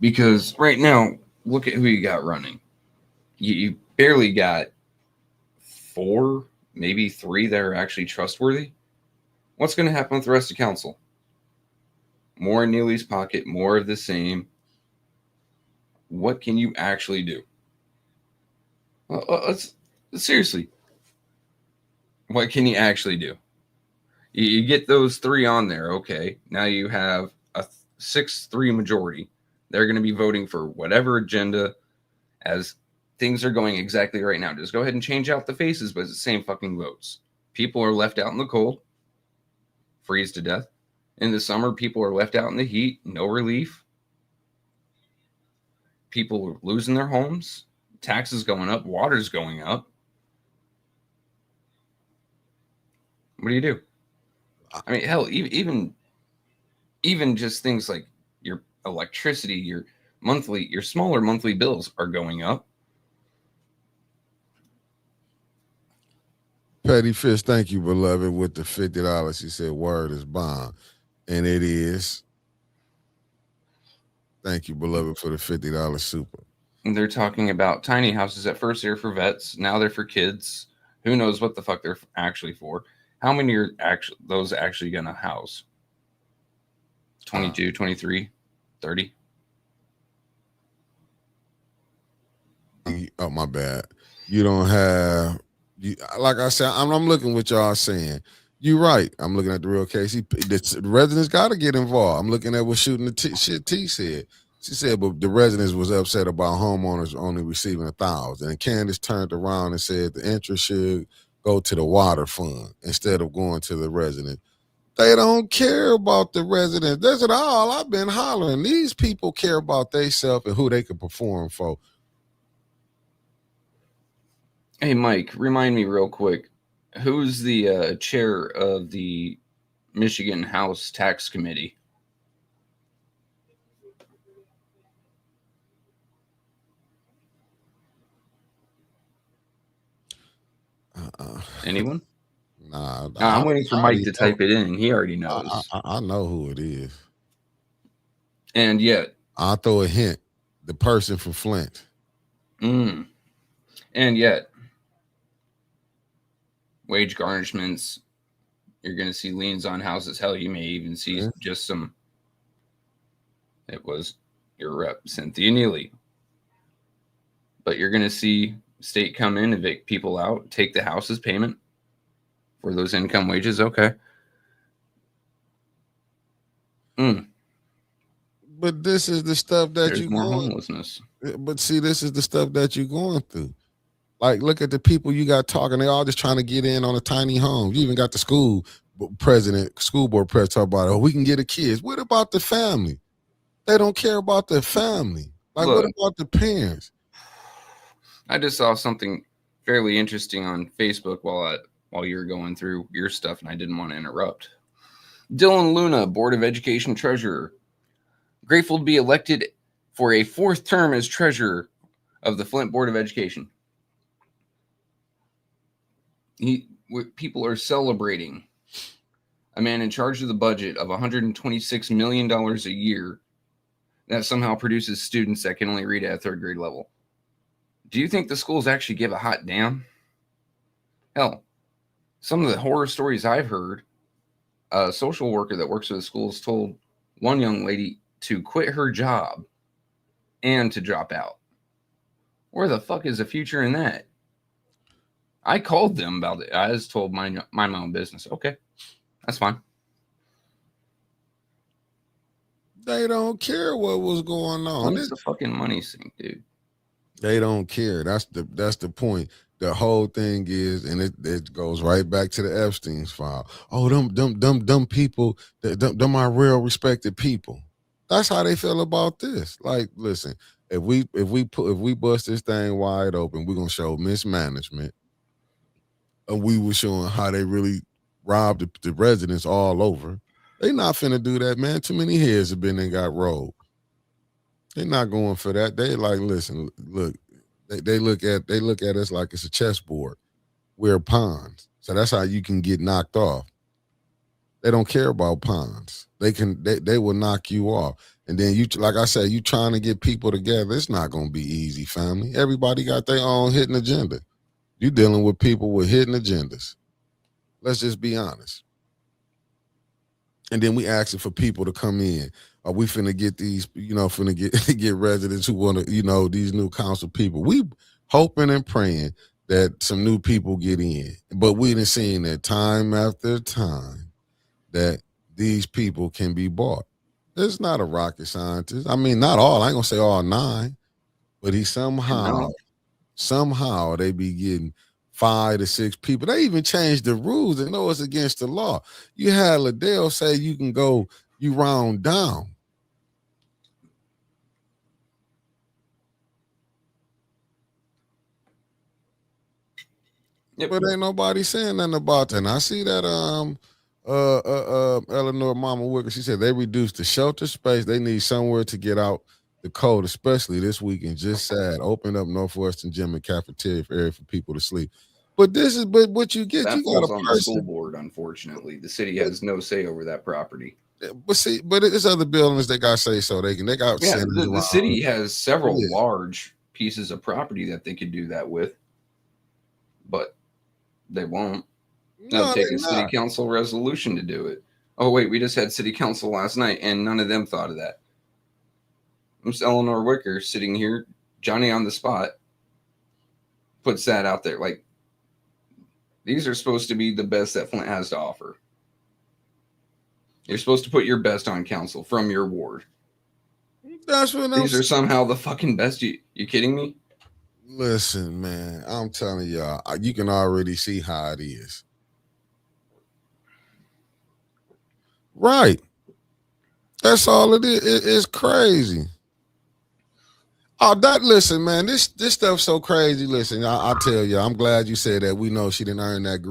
Because right now, look at who you got running. You barely got 4, maybe 3 that are actually trustworthy. What's going to happen with the rest of council? More in Neely's pocket, more of the same. What can you actually do? Seriously, what can you actually do? You get those 3 on there, okay. Now you have a 6-3 majority. They're going to be voting for whatever agenda as things are going exactly right now. Just go ahead and change out the faces, but it's the same fucking votes. People are left out in the cold, freeze to death. In the summer, people are left out in the heat, no relief. People are losing their homes, taxes going up, water's going up. What do you do? I mean, hell, even just things like your electricity, your smaller monthly bills are going up. Petty Fish, thank you, beloved, with the $50. He said, word is bond. And it is. Thank you, beloved, for the $50 super. And they're talking about tiny houses. At first they're for vets. Now they're for kids. Who knows what the fuck they're actually for. How many are those actually going to house? 22, 23, 30? Oh, my bad. You don't have, like I said, I'm looking what y'all saying. You're right. I'm looking at the real case. The residents got to get involved. I'm looking at what shooting the shit T said. She said, but the residents was upset about homeowners only receiving $1,000. And Candace turned around and said the interest should go to the water fund instead of going to the resident. They don't care about the residents. That's it all. I've been hollering. These people care about themselves and who they can perform for. Hey, Mike, remind me real quick. Who's the chair of the Michigan House Tax Committee? Anyone? Nah, I'm waiting for Mike to type it in. He already knows. I know who it is. And yet, I'll throw a hint. The person from Flint. And yet, wage garnishments, you're going to see liens on houses. Hell, you may even see just some. It was your rep, Cynthia Neely. But you're going to see state come in, evict people out, take the house's payment for those income wages. Okay. But this is the stuff that There's more homelessness. But see, this is the stuff that you're going through. Like, look at the people you got talking. They all just trying to get in on a tiny home. You even got the school board president talk about, oh, we can get the kids. What about the family? They don't care about the family. Like, look, what about the parents? I just saw something fairly interesting on Facebook while you were going through your stuff, and I didn't want to interrupt. Dylan Luna, Board of Education Treasurer, grateful to be elected for a 4th term as treasurer of the Flint Board of Education. People are celebrating a man in charge of the budget of $126 million a year that somehow produces students that can only read at a 3rd grade level. Do you think the schools actually give a hot damn? Hell, some of the horror stories I've heard, a social worker that works for the schools told one young lady to quit her job and to drop out. Where the fuck is the future in that? I called them about it. I just told mind my own business. Okay, that's fine. They don't care what was going on. It's a fucking money sink, dude. They don't care. That's the point. The whole thing is, and it goes right back to the Epstein's file. Oh, them people, them are real respected people. That's how they feel about this. Like, listen, if we bust this thing wide open, we're gonna show mismanagement. And we were showing how they really robbed the residents all over. They not finna do that, man. Too many heads have been and got rolled. They're not going for that. They like, listen, look, they look at us like it's a chessboard. We're pawns. So that's how you can get knocked off. They don't care about pawns. They will knock you off. And then you, like I said, you trying to get people together. It's not gonna be easy, family. Everybody got their own hidden agenda. You dealing with people with hidden agendas. Let's just be honest. And then we asking for people to come in. Are we finna get these, finna get residents who want to, these new council people? We hoping and praying that some new people get in. But we done seen that time after time that these people can be bought. It's not a rocket scientist. I mean, not all. I ain't gonna say all 9, but he somehow they be getting 5 to 6 people. They even changed the rules. They know it's against the law. You had Liddell say you can go, you round down. Yep. But ain't nobody saying nothing about that. And I see that Eleanor Mama Wicker, she said they reduced the shelter space. They need somewhere to get out the cold, especially this weekend. Just sad. Open up Northwestern Gym and cafeteria area for people to sleep. But what you get, That you got falls a on the person. school board, unfortunately. The city has no say over that property. But it's other buildings they got say so. They got the city has several Yeah. large pieces of property that they could do that with, but they won't. They'll take a city council resolution to do it. Oh wait, we just had city council last night, and none of them thought of that. Miss Eleanor Wicker sitting here, Johnny on the spot, puts that out there. Like, these are supposed to be the best that Flint has to offer. You're supposed to put your best on council from your ward. That's what These are somehow the fucking best. You kidding me? Listen, man, I'm telling y'all, you can already see how it is. Right. That's all it is. It's crazy. Oh, listen, man, this stuff's so crazy. Listen, I tell you, I'm glad you said that. We know she didn't earn that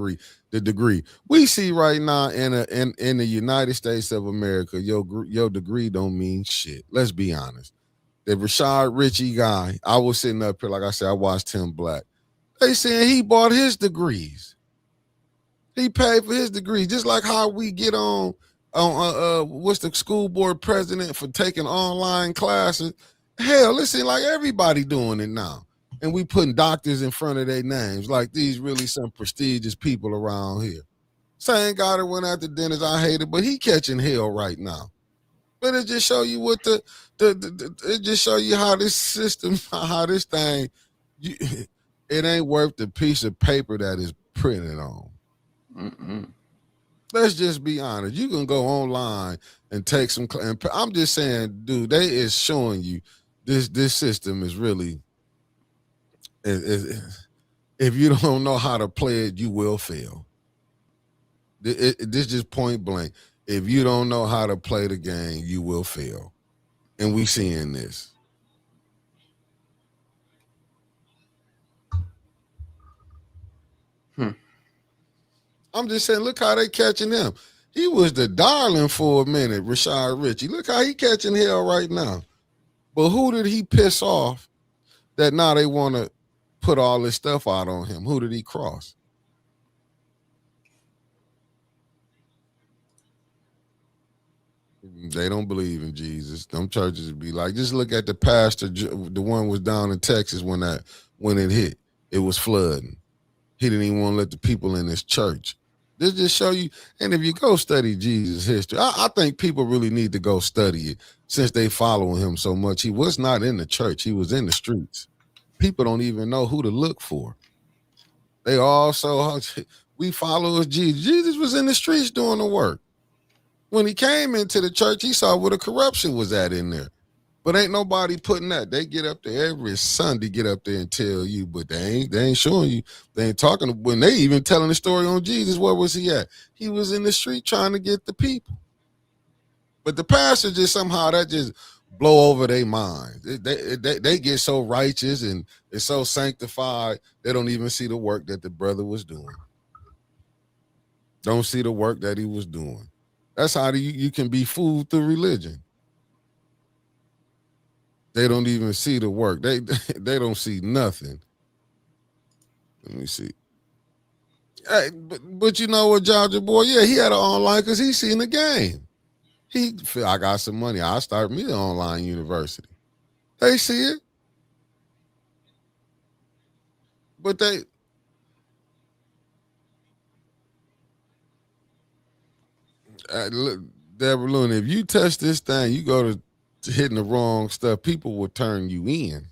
degree. We see right now in the United States of America, your degree don't mean shit. Let's be honest. The Rashad Ritchie guy, I was sitting up here, like I said, I watched Tim Black. They saying he bought his degrees. He paid for his degrees, just like how we get on what's the school board president for taking online classes. Hell, listen, like everybody doing it now. And we putting doctors in front of their names, like these really some prestigious people around here. Same guy that went out to dentist, I hate it, but he catching hell right now. But it just show you what it just show you how this system, how this thing, it ain't worth the piece of paper that is printed on. Mm-mm. Let's just be honest. You can go online and take some. And I'm just saying, dude, they is showing you this system is really. If you don't know how to play it, you will fail. This just point blank. If you don't know how to play the game, you will fail. And we seeing this. I'm just saying, look how they catching him. He was the darling for a minute, Rashad Ritchie. Look how he catching hell right now. But who did he piss off that now they want to put all this stuff out on him? Who did he cross? They don't believe in Jesus. Them churches be like, just look at the pastor. The one was down in Texas when it hit. It was flooding. He didn't even want to let the people in his church. This just show you. And if you go study Jesus' history, I think people really need to go study it since they follow him so much. He was not in the church. He was in the streets. People don't even know who to look for. They also, we follow Jesus. Jesus was in the streets doing the work. When he came into the church, he saw where the corruption was at in there. But ain't nobody putting that. They get up there every Sunday, get up there and tell you, but they ain't showing you. They ain't talking. When they even telling the story on Jesus, where was he at? He was in the street trying to get the people. But the pastor just somehow that just blow over their minds. They get so righteous and it's so sanctified, they don't even see the work that the brother was doing. Don't see the work that he was doing. That's how you can be fooled through religion. They don't even see the work. They don't see nothing. Let me see. Hey, but you know what, Georgia boy? Yeah, he had an online because he seen the game. He feel I got some money. I'll start me an online university. They see it. But they look, Deborah Looney, if you touch this thing, you go to hitting the wrong stuff, people will turn you in.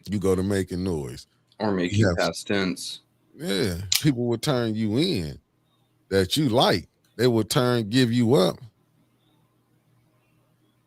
You go to making noise. Or making past tense. Yeah, people will turn you in that you like. They will give you up.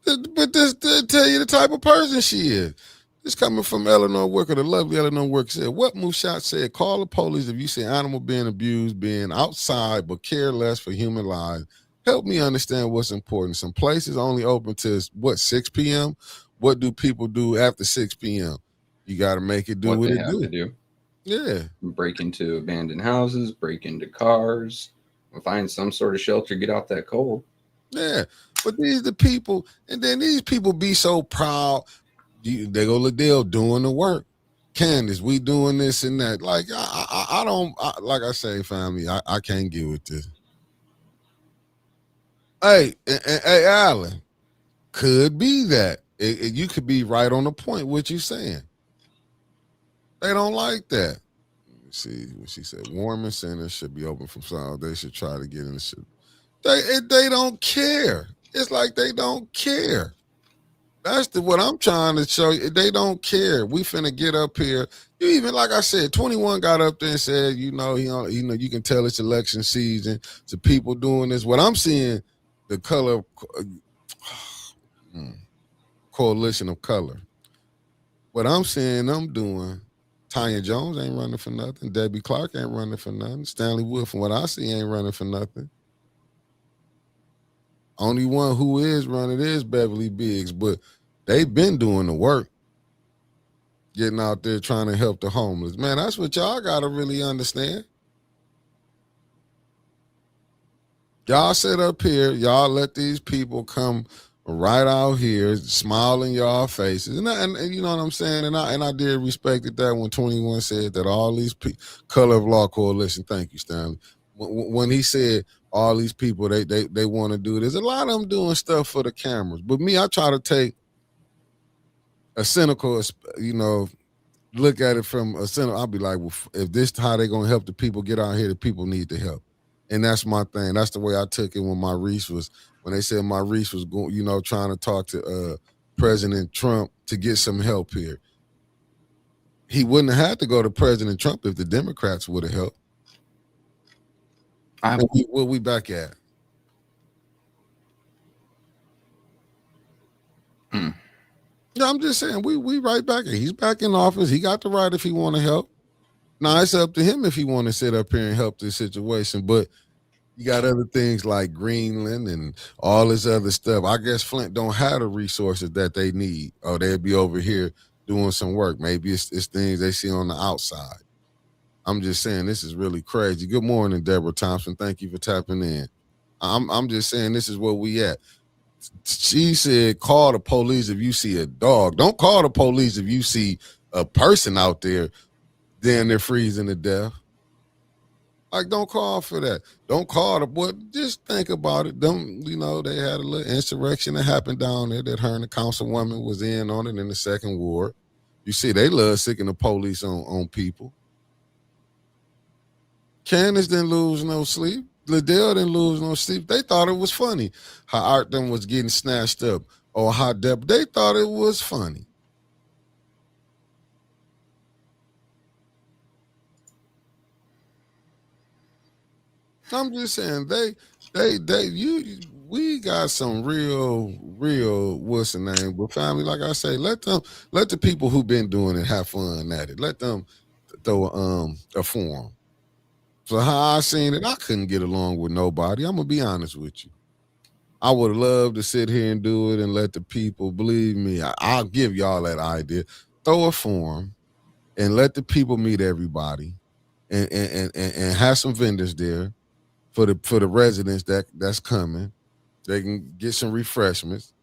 But this to tell you the type of person she is. This coming from Eleanor Wicker, the lovely Eleanor Wicker said, what Mushat said, call the police if you see animal being abused, being outside, but care less for human lives. Help me understand what's important. Some places only open to, 6 p.m.? What do people do after 6 p.m.? You got to make it do what they it have to do. Yeah. Break into abandoned houses, break into cars, find some sort of shelter, get out that cold. Yeah. But these the people, and then these people be so proud. They go Liddell doing the work. Candace, we doing this and that. Like, I don't, like I say, family, I can't get with this. Hey, Alan, could be that. You could be right on the point what you saying. They don't like that. Let me see what she said. Warming centers should be open from South. They should try to get in the shit. They don't care. It's like they don't care. That's what I'm trying to show you. They don't care. We finna get up here. You even, like I said, 21 got up there and said, you can tell it's election season. To people doing this. What I'm seeing, the color coalition of color. What I'm seeing them doing, Tanya Jones ain't running for nothing. Debbie Clark ain't running for nothing. Stanley Wood, from what I see, ain't running for nothing. Only one who is running is Beverly Biggs, but they've been doing the work, getting out there trying to help the homeless. Man, that's what y'all got to really understand. Y'all sit up here, y'all let these people come right out here, smile in y'all faces. And you know what I'm saying? And I did respect that when 21 said that all these Color of Law Coalition, thank you, Stanley. When he said all these people, they want to do this, a lot of them doing stuff for the cameras. But me, I try to take a cynical, look at it from a cynical. I'll be like, well, if this is how they going to help the people get out here, the people need the help. And that's my thing. That's the way I took it when when they said Maurice was going, trying to talk to President Trump to get some help here. He wouldn't have had to go to President Trump if the Democrats would have helped. Where we back at? Yeah, I'm just saying we right back at. He's back in office. He got the right if he want to help. Now it's up to him if he want to sit up here and help this situation. But you got other things like Greenland and all this other stuff. I guess Flint don't have the resources that they need, or they'd be over here doing some work. Maybe it's things they see on the outside. I'm just saying this is really crazy. Good morning, Deborah Thompson. Thank you for tapping in. I'm just saying this is where we at. She said, call the police if you see a dog. Don't call the police if you see a person out there, then they're freezing to death. Like, don't call for that. Don't call the boy. Just think about it. They had a little insurrection that happened down there that her and the councilwoman was in on it in the second ward. You see, they love sicking the police on people. Candace didn't lose no sleep. Liddell didn't lose no sleep. They thought it was funny how Art them was getting snatched up, or how they thought it was funny. I'm just saying we got some real what's the name? But family, like I say, let the people who been doing it have fun at it. Let them throw a forum. So how I seen it, I couldn't get along with nobody. I'm gonna be honest with you. I would have loved to sit here and do it and let the people, believe me, I'll give y'all that idea. Throw a forum and let the people meet everybody and have some vendors there for the residents that's coming. They can get some refreshments.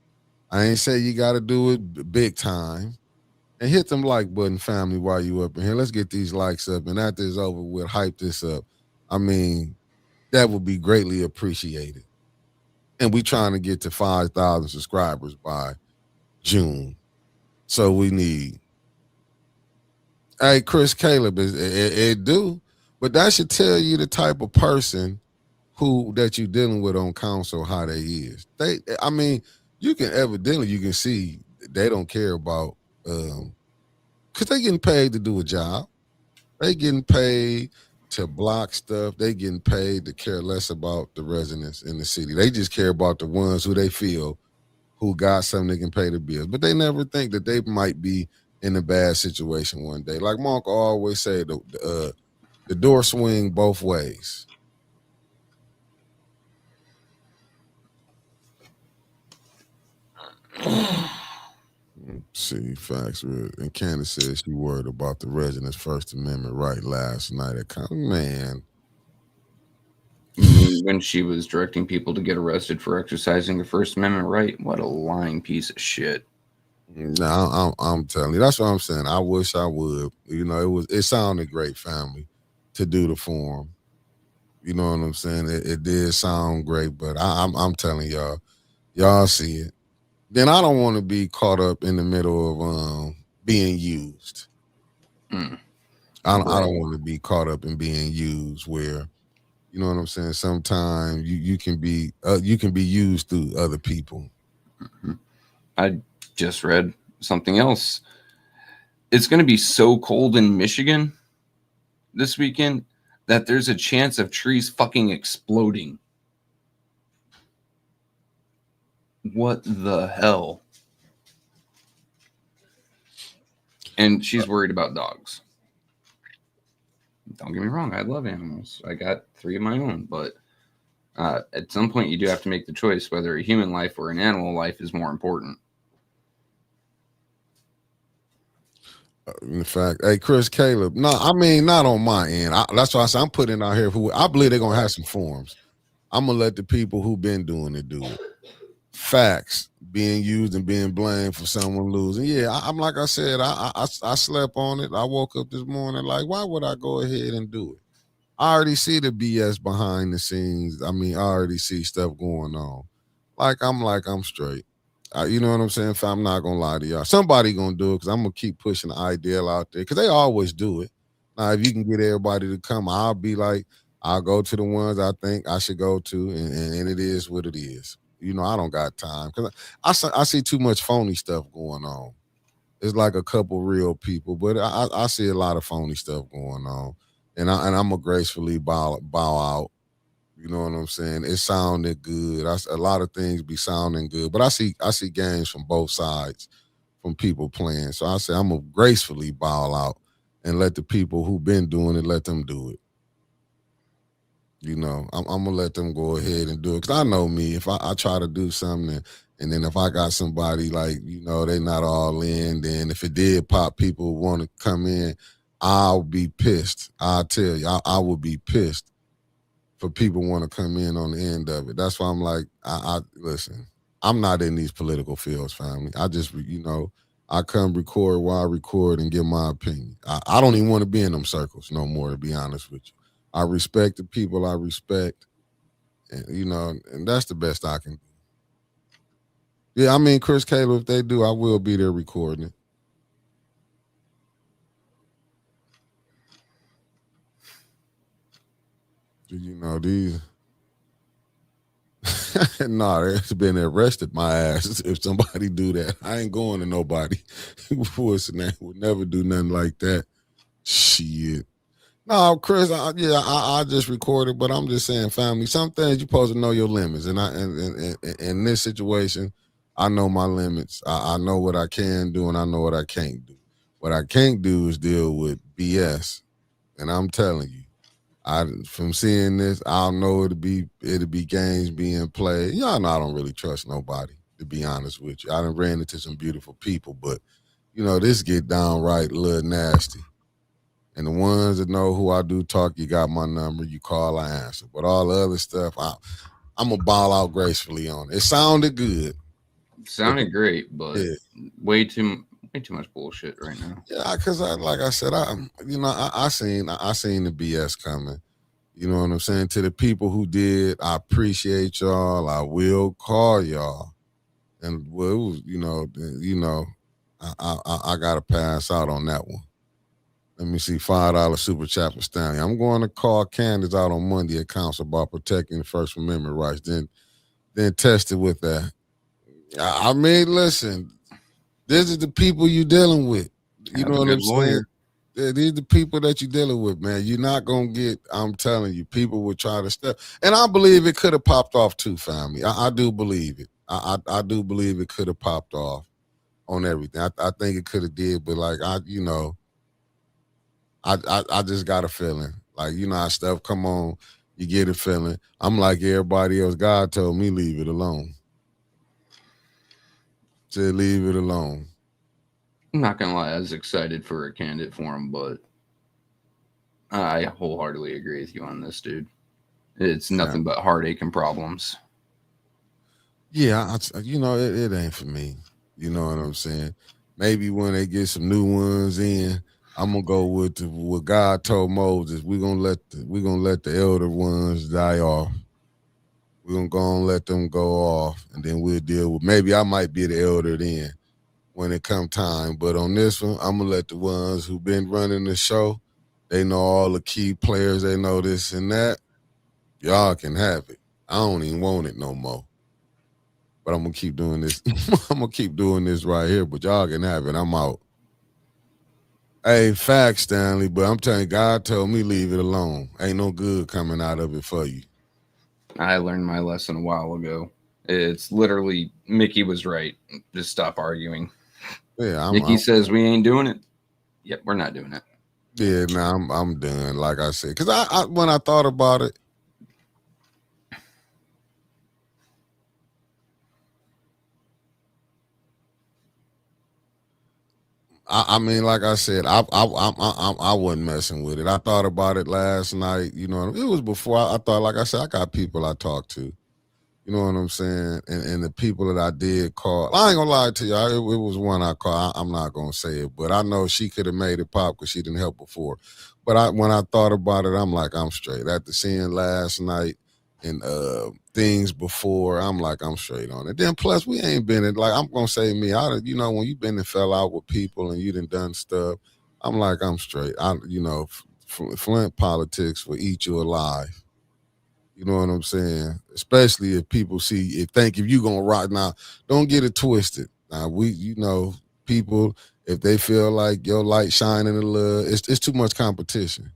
I ain't say you gotta do it big time. And hit them like button, family, while you up in here. Let's get these likes up. And after it's over, we'll hype this up. I mean, that would be greatly appreciated. And we trying to get to 5,000 subscribers by June. So we need. Hey, Chris Caleb, it do. But that should tell you the type of person that you're dealing with on council, how they is. You can see they don't care about, because they getting paid to do a job. They getting paid to block stuff. They getting paid to care less about the residents in the city. They just care about the ones who they feel who got something they can pay the bills, but they never think that they might be in a bad situation one day. Like Mark always say, the door swing both ways. See, facts. And Candace said she worried about the residents' First Amendment right last night. Man. When she was directing people to get arrested for exercising the First Amendment right, what a lying piece of shit. No, I'm telling you, that's what I'm saying. I wish I would. It sounded great, family, to do the forum. You know what I'm saying? It did sound great, but I'm telling y'all see it. Then I don't want to be caught up in the middle of being used. I don't want to be caught up in being used where, you know what I'm saying? Sometimes you can be used through other people. Mm-hmm. I just read something else. It's going to be so cold in Michigan this weekend that there's a chance of trees fucking exploding. What the hell? And she's worried about dogs. Don't get me wrong, I love animals. I got 3 of my own, but at some point you do have to make the choice whether a human life or an animal life is more important. In fact, hey, Chris Caleb, no, I mean, not on my end. That's why I say I'm putting out here who I believe they're going to have some forums. I'm going to let the people who've been doing it do it. Facts being used and being blamed for someone losing. Yeah, I'm like I said, I slept on it. I woke up this morning like, why would I go ahead and do it? I already see the BS behind the scenes. I mean, I already see stuff going on. I'm straight. You know what I'm saying? If I'm not gonna lie to y'all, somebody gonna do it because I'm gonna keep pushing the ideal out there because they always do it. Now, if you can get everybody to come, I'll be like, I'll go to the ones I think I should go to, and it is what it is. I don't got time because I see too much phony stuff going on. It's like a couple real people, but I see a lot of phony stuff going on, and I'm gonna gracefully bow out. You know what I'm saying? It sounded good. A lot of things be sounding good, but I see games from both sides, from people playing. So I say I'm gonna gracefully bow out and let the people who've been doing it, let them do it. I'm gonna let them go ahead and do it because I know me. If I try to do something and then if I got somebody like they not all in, then if it did pop, people want to come in, I'll be pissed. I'll tell you, I would be pissed for people want to come in on the end of it. That's why I'm like, I listen. I'm not in these political fields, family. I just I come record while I record and give my opinion. I don't even want to be in them circles no more, to be honest with you. I respect the people I respect, and and that's the best I can do. Yeah, I mean, Chris Caleb, if they do, I will be there recording it. These they've been arrested my ass if somebody do that. I ain't going to nobody. What's the name? Would never do nothing like that. Shit. No, Chris, I just recorded, but I'm just saying, family, some things you're supposed to know your limits. And in this situation, I know my limits. I know what I can do and I know what I can't do. What I can't do is deal with BS. And I'm telling you, from seeing this, I'll know it'll be games being played. Y'all know I don't really trust nobody, to be honest with you. I done ran into some beautiful people, but this get downright a little nasty. And the ones that know who I do talk, you got my number, you call, I answer. But all the other stuff, I'm going to ball out gracefully on it. It sounded good. Sounded great, but way too much bullshit right now. Yeah, because like I said, I seen the BS coming. You know what I'm saying? To the people who did, I appreciate y'all. I will call y'all. And well, it was, I got to pass out on that one. Let me see, $5 super chat for Stanley. I'm going to call Candace out on Monday at council about protecting the First Amendment rights. Then test it with that. I mean, listen, this is the people you're dealing with. You know what I'm saying? These are the people that you're dealing with, man. You're not going to get, I'm telling you, people will try to step. And I believe it could have popped off too, family. I do believe it. I do believe it could have popped off on everything. I think it could have did, but like I just got a feeling. Like, how stuff come on, you get a feeling. I'm like everybody else. God told me leave it alone. Said leave it alone. I'm not gonna lie, I was excited for a candidate for him, but I wholeheartedly agree with you on this, dude. It's nothing but heartache and problems. Yeah, it ain't for me. You know what I'm saying? Maybe when they get some new ones in, I'm gonna go with what God told Moses. We're gonna let the elder ones die off. We're gonna go and let them go off, and then we'll deal with. Maybe I might be the elder then when it come time. But on this one, I'm gonna let the ones who've been running the show. They know all the key players. They know this and that. Y'all can have it. I don't even want it no more. But I'm gonna keep doing this. I'm gonna keep doing this right here. But y'all can have it. I'm out. Hey, facts, Stanley. But I'm telling you, God told me leave it alone. Ain't no good coming out of it for you. I learned my lesson a while ago. It's literally Mickey was right. Just stop arguing. Yeah, Mickey says we ain't doing it. Yep, we're not doing it. Yeah, I'm done. Like I said, because I when I thought about it. I mean, like I said, I wasn't messing with it. I thought about it last night. It was before I thought. Like I said, I got people I talk to. You know what I'm saying? And the people that I did call, I ain't gonna lie to you. It was one I called. I'm not gonna say it, but I know she could have made it pop because she didn't help before. But when I thought about it, I'm like, I'm straight. After seeing last night and things before, I'm like, I'm straight on it. Then plus we ain't been in, like, I'm gonna say me. When you been and fell out with people and you done stuff, I'm like, I'm straight. Flint politics will eat you alive. You know what I'm saying? Especially if people think if you gonna rock now, don't get it twisted. Now people, if they feel like your light shining a little, it's too much competition.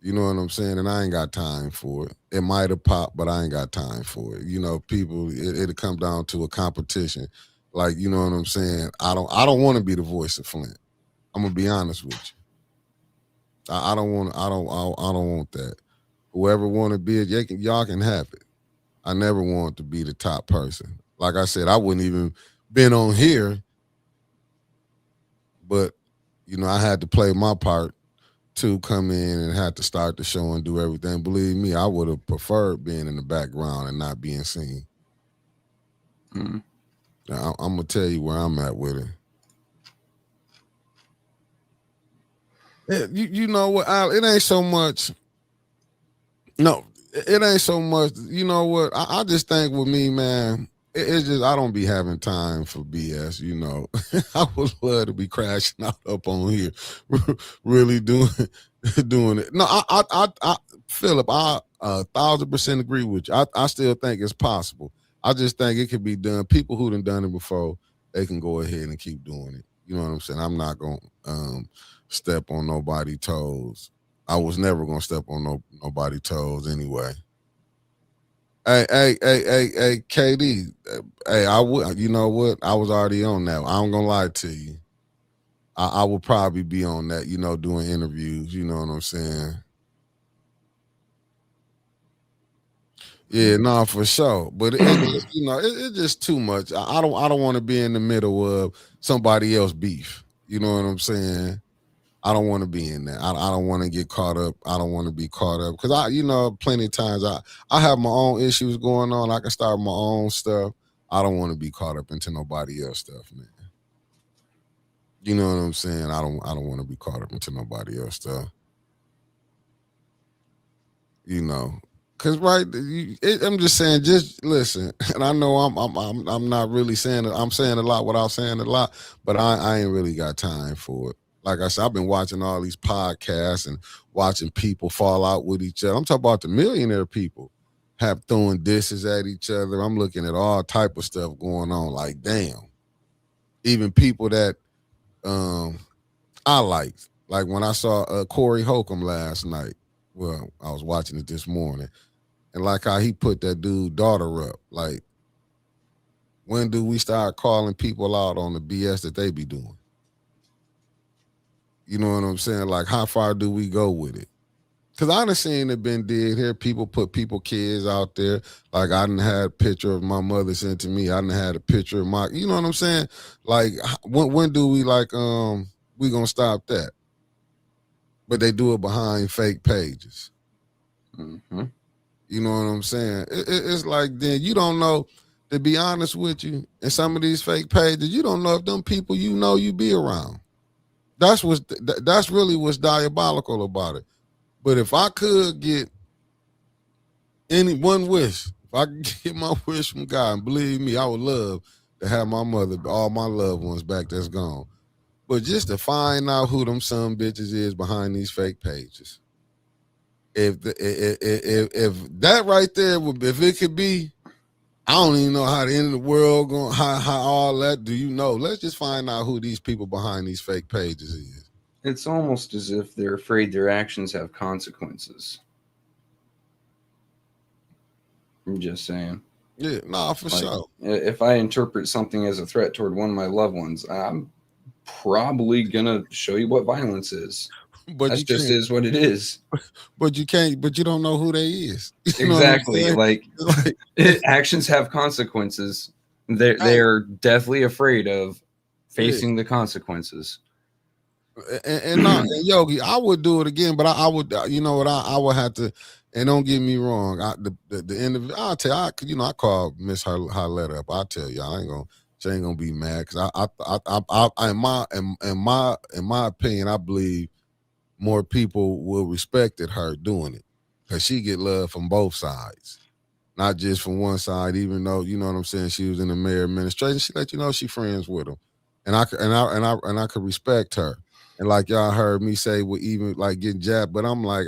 You know what I'm saying? And I ain't got time for it. It might have popped, but I ain't got time for it. People, it'll come down to a competition. Like, you know what I'm saying? I don't want to be the voice of Flint. I'm gonna be honest with you. I don't want that. Whoever want to be it, y'all can have it. I never want to be the top person. Like I said, I wouldn't even been on here, but I had to play my part to come in and had to start the show and do everything. Believe me, I would have preferred being in the background and not being seen. Mm-hmm. Now, I'm gonna tell you where I'm at with it. You know what, Al? It ain't so much. No, it ain't so much. You know what? I just think with me, man, it's just I don't be having time for BS. I would love to be crashing out up on here, really doing it. No, I Philip, I 1,000% agree with you. I still think it's possible. I just think it could be done. People who done it before, they can go ahead and keep doing it. You know what I'm saying? I'm not gonna step on nobody's toes. I was never gonna step on nobody's toes anyway. Hey, KD. Hey, I would. You know what? I was already on that. I'm gonna lie to you. I would probably be on that. Doing interviews. You know what I'm saying? Yeah, no, for sure. But it's just too much. I don't want to be in the middle of somebody else beef. You know what I'm saying? I don't want to be in that. I don't want to get caught up. I don't want to be caught up because plenty of times I have my own issues going on. I can start my own stuff. I don't want to be caught up into nobody else stuff, man. You know what I'm saying? I don't want to be caught up into nobody else stuff. Cause I'm just saying, just listen. And I know I'm not really saying it. I'm saying a lot without saying a lot, but I ain't really got time for it. Like I said, I've been watching all these podcasts and watching people fall out with each other. I'm talking about the millionaire people have throwing dishes at each other. I'm looking at all type of stuff going on. Like, damn. Even people that I liked. Like when I saw Corey Holcomb last night. Well, I was watching it this morning. And like how he put that dude daughter up. Like, When do we start calling people out on the BS that they be doing? You know what I'm saying? Like, how far do we go with it? Because I done seen it been did here. People put kids out there. Like, I done had a picture of my mother sent to me. I done had a picture of my, you know what I'm saying? Like, when do we, like, we gonna stop that? But they do it behind fake pages. Mm-hmm. You know what I'm saying? It's like, then you don't know, to be honest with you, and some of these fake pages, you don't know if them people you know you be around. That's really what's diabolical about it. But if I could get any one wish, if I could get my wish from God, and believe me, I would love to have my mother, all my loved ones back that's gone. But just to find out who them some bitches is behind these fake pages. If that right there would, if it could be, I don't even know how the end of the world going, how all that, do you know? Let's just find out who these people behind these fake pages is. It's almost as if they're afraid their actions have consequences. I'm just saying. Yeah, nah, for sure. If I interpret something as a threat toward one of my loved ones, I'm probably gonna show you what violence is. But that just is what it is. But you can't. But you don't know who they is. You exactly. Like actions have consequences. They're deathly afraid of facing the consequences. And Yogi, I would do it again, but I would. You know what? I would have to. And don't get me wrong. The end of it, I'll tell you. I called Miss Harletta up. I'll tell you. She ain't gonna be mad because in my opinion, I believe more people will respected her doing it because she get love from both sides, not just from one side. Even though, you know what I'm saying, she was in the mayor administration, she let you know she friends with him, and I could respect her. And like y'all heard me say, with even like getting jabbed, but I'm like,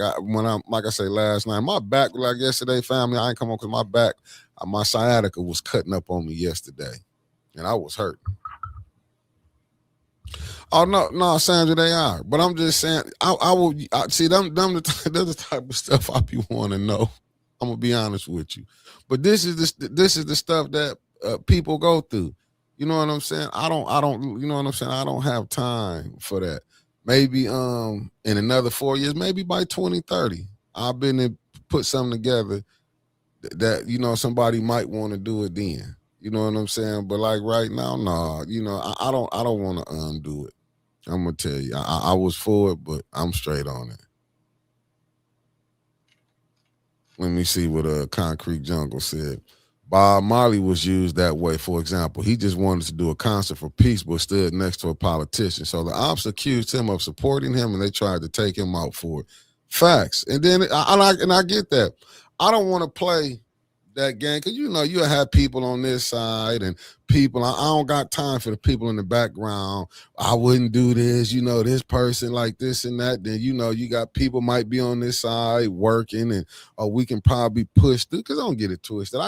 like I say last night, my back, like yesterday, family, I ain't come on because my back, my sciatica was cutting up on me yesterday, and I was hurt. Oh no, Sandra, they are. But I'm just saying, I will see them the type of stuff I be want to know. I'm gonna be honest with you. But this is the stuff that people go through. You know what I'm saying? I don't. You know what I'm saying? I don't have time for that. Maybe in another 4 years, maybe by 2030, I've been to put something together that you know somebody might want to do it then. You know what I'm saying? But like right now, nah. You know, I don't want to undo it. I'm gonna tell you, I was for it, but I'm straight on it. Let me see what Concrete Jungle said. Bob Marley was used that way. For example, he just wanted to do a concert for peace, but stood next to a politician. So the ops accused him of supporting him, and they tried to take him out for it. Facts. And then I get that. I don't want to play that game because you know you have people on this side and people. I don't got time for the people in the background. I wouldn't do this, you know, this person like this and that. Then you know you got people might be on this side working, and we can probably push through. Because I don't get it twisted.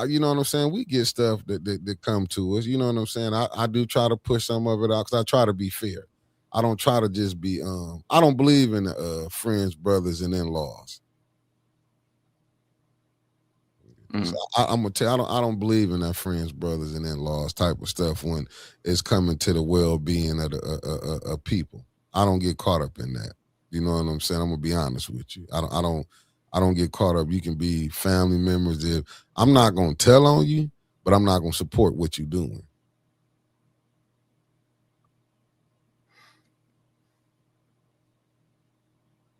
You know what I'm saying? We get stuff that come to us. You know what I'm saying? I do try to push some of it out because I try to be fair. I don't try to just be. I don't believe in friends, brothers, and in-laws. So I'm gonna tell you, I don't believe in that friends, brothers, and in-laws type of stuff when it's coming to the well-being of people. I don't get caught up in that. You know what I'm saying? I'm gonna be honest with you. I don't get caught up. You can be family members. If I'm not gonna tell on you, but I'm not gonna support what you're doing.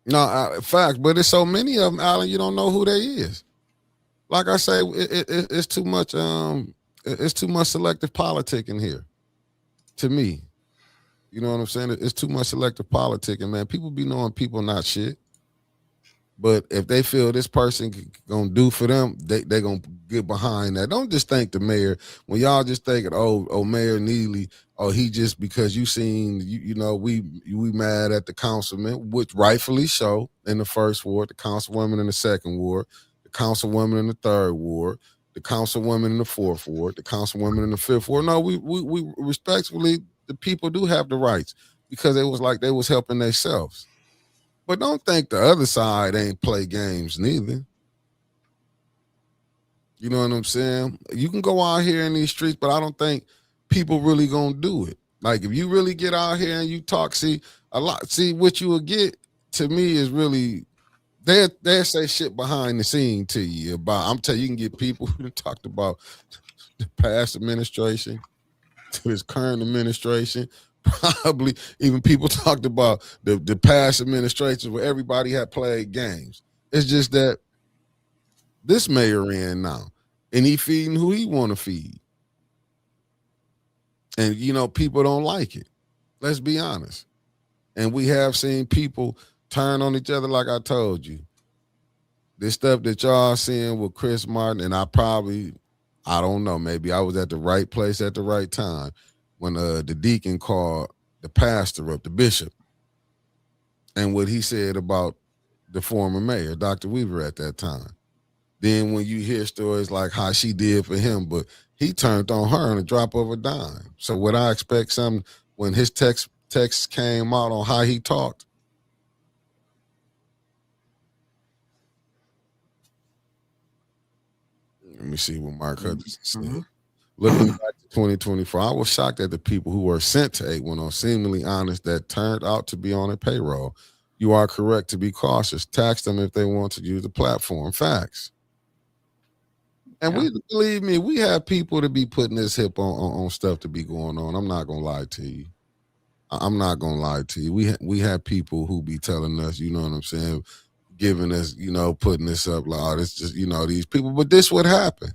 No, facts. But there's so many of them, Alan. You don't know who they is. Like I say, it's too much. It's too much selective politicking here. To me, you know what I'm saying? It's too much selective politicking, man. People be knowing people not shit. But if they feel this person gonna do for them, they gonna get behind that. Don't just thank the mayor. When y'all just thinking, oh, Mayor Neely, he just because you seen, you know, we mad at the councilman, which rightfully so in the first ward, the councilwoman in the second ward, the councilwoman in the third ward, the councilwoman in the fourth ward, the councilwoman in the fifth ward. No, we respectfully, the people do have the rights because it was like they was helping themselves. But don't think the other side ain't play games neither. You know what I'm saying? You can go out here in these streets, but I don't think people really gonna do it. Like if you really get out here and you talk, see what you will get to me is really they say shit behind the scene to you about. I'm telling you, can get people who talked about the past administration to this current administration. Probably even people talked about the past administrations where everybody had played games. It's just that this mayor in now, and he feeding who he want to feed. And, people don't like it. Let's be honest. And we have seen people turn on each other like I told you. This stuff that y'all seeing with Chris Martin, and I don't know, maybe I was at the right place at the right time when the deacon called the pastor up, the bishop, and what he said about the former mayor, Dr. Weaver, at that time. Then when you hear stories like how she did for him, but he turned on her in a drop of a dime. So would I expect something when his text came out on how he talked? Let me see what Mark Hutchinson said. Mm-hmm. Looking back to 2024, I was shocked at the people who were sent to 810, seemingly honest, that turned out to be on a payroll. You are correct to be cautious. Tax them if they want to use the platform. Facts. And believe me, we have people to be putting this hip on stuff to be going on. I'm not gonna lie to you. I'm not gonna lie to you. We have people who be telling us, you know what I'm saying, giving us, putting this up like, oh, it's just, these people. But this what happened.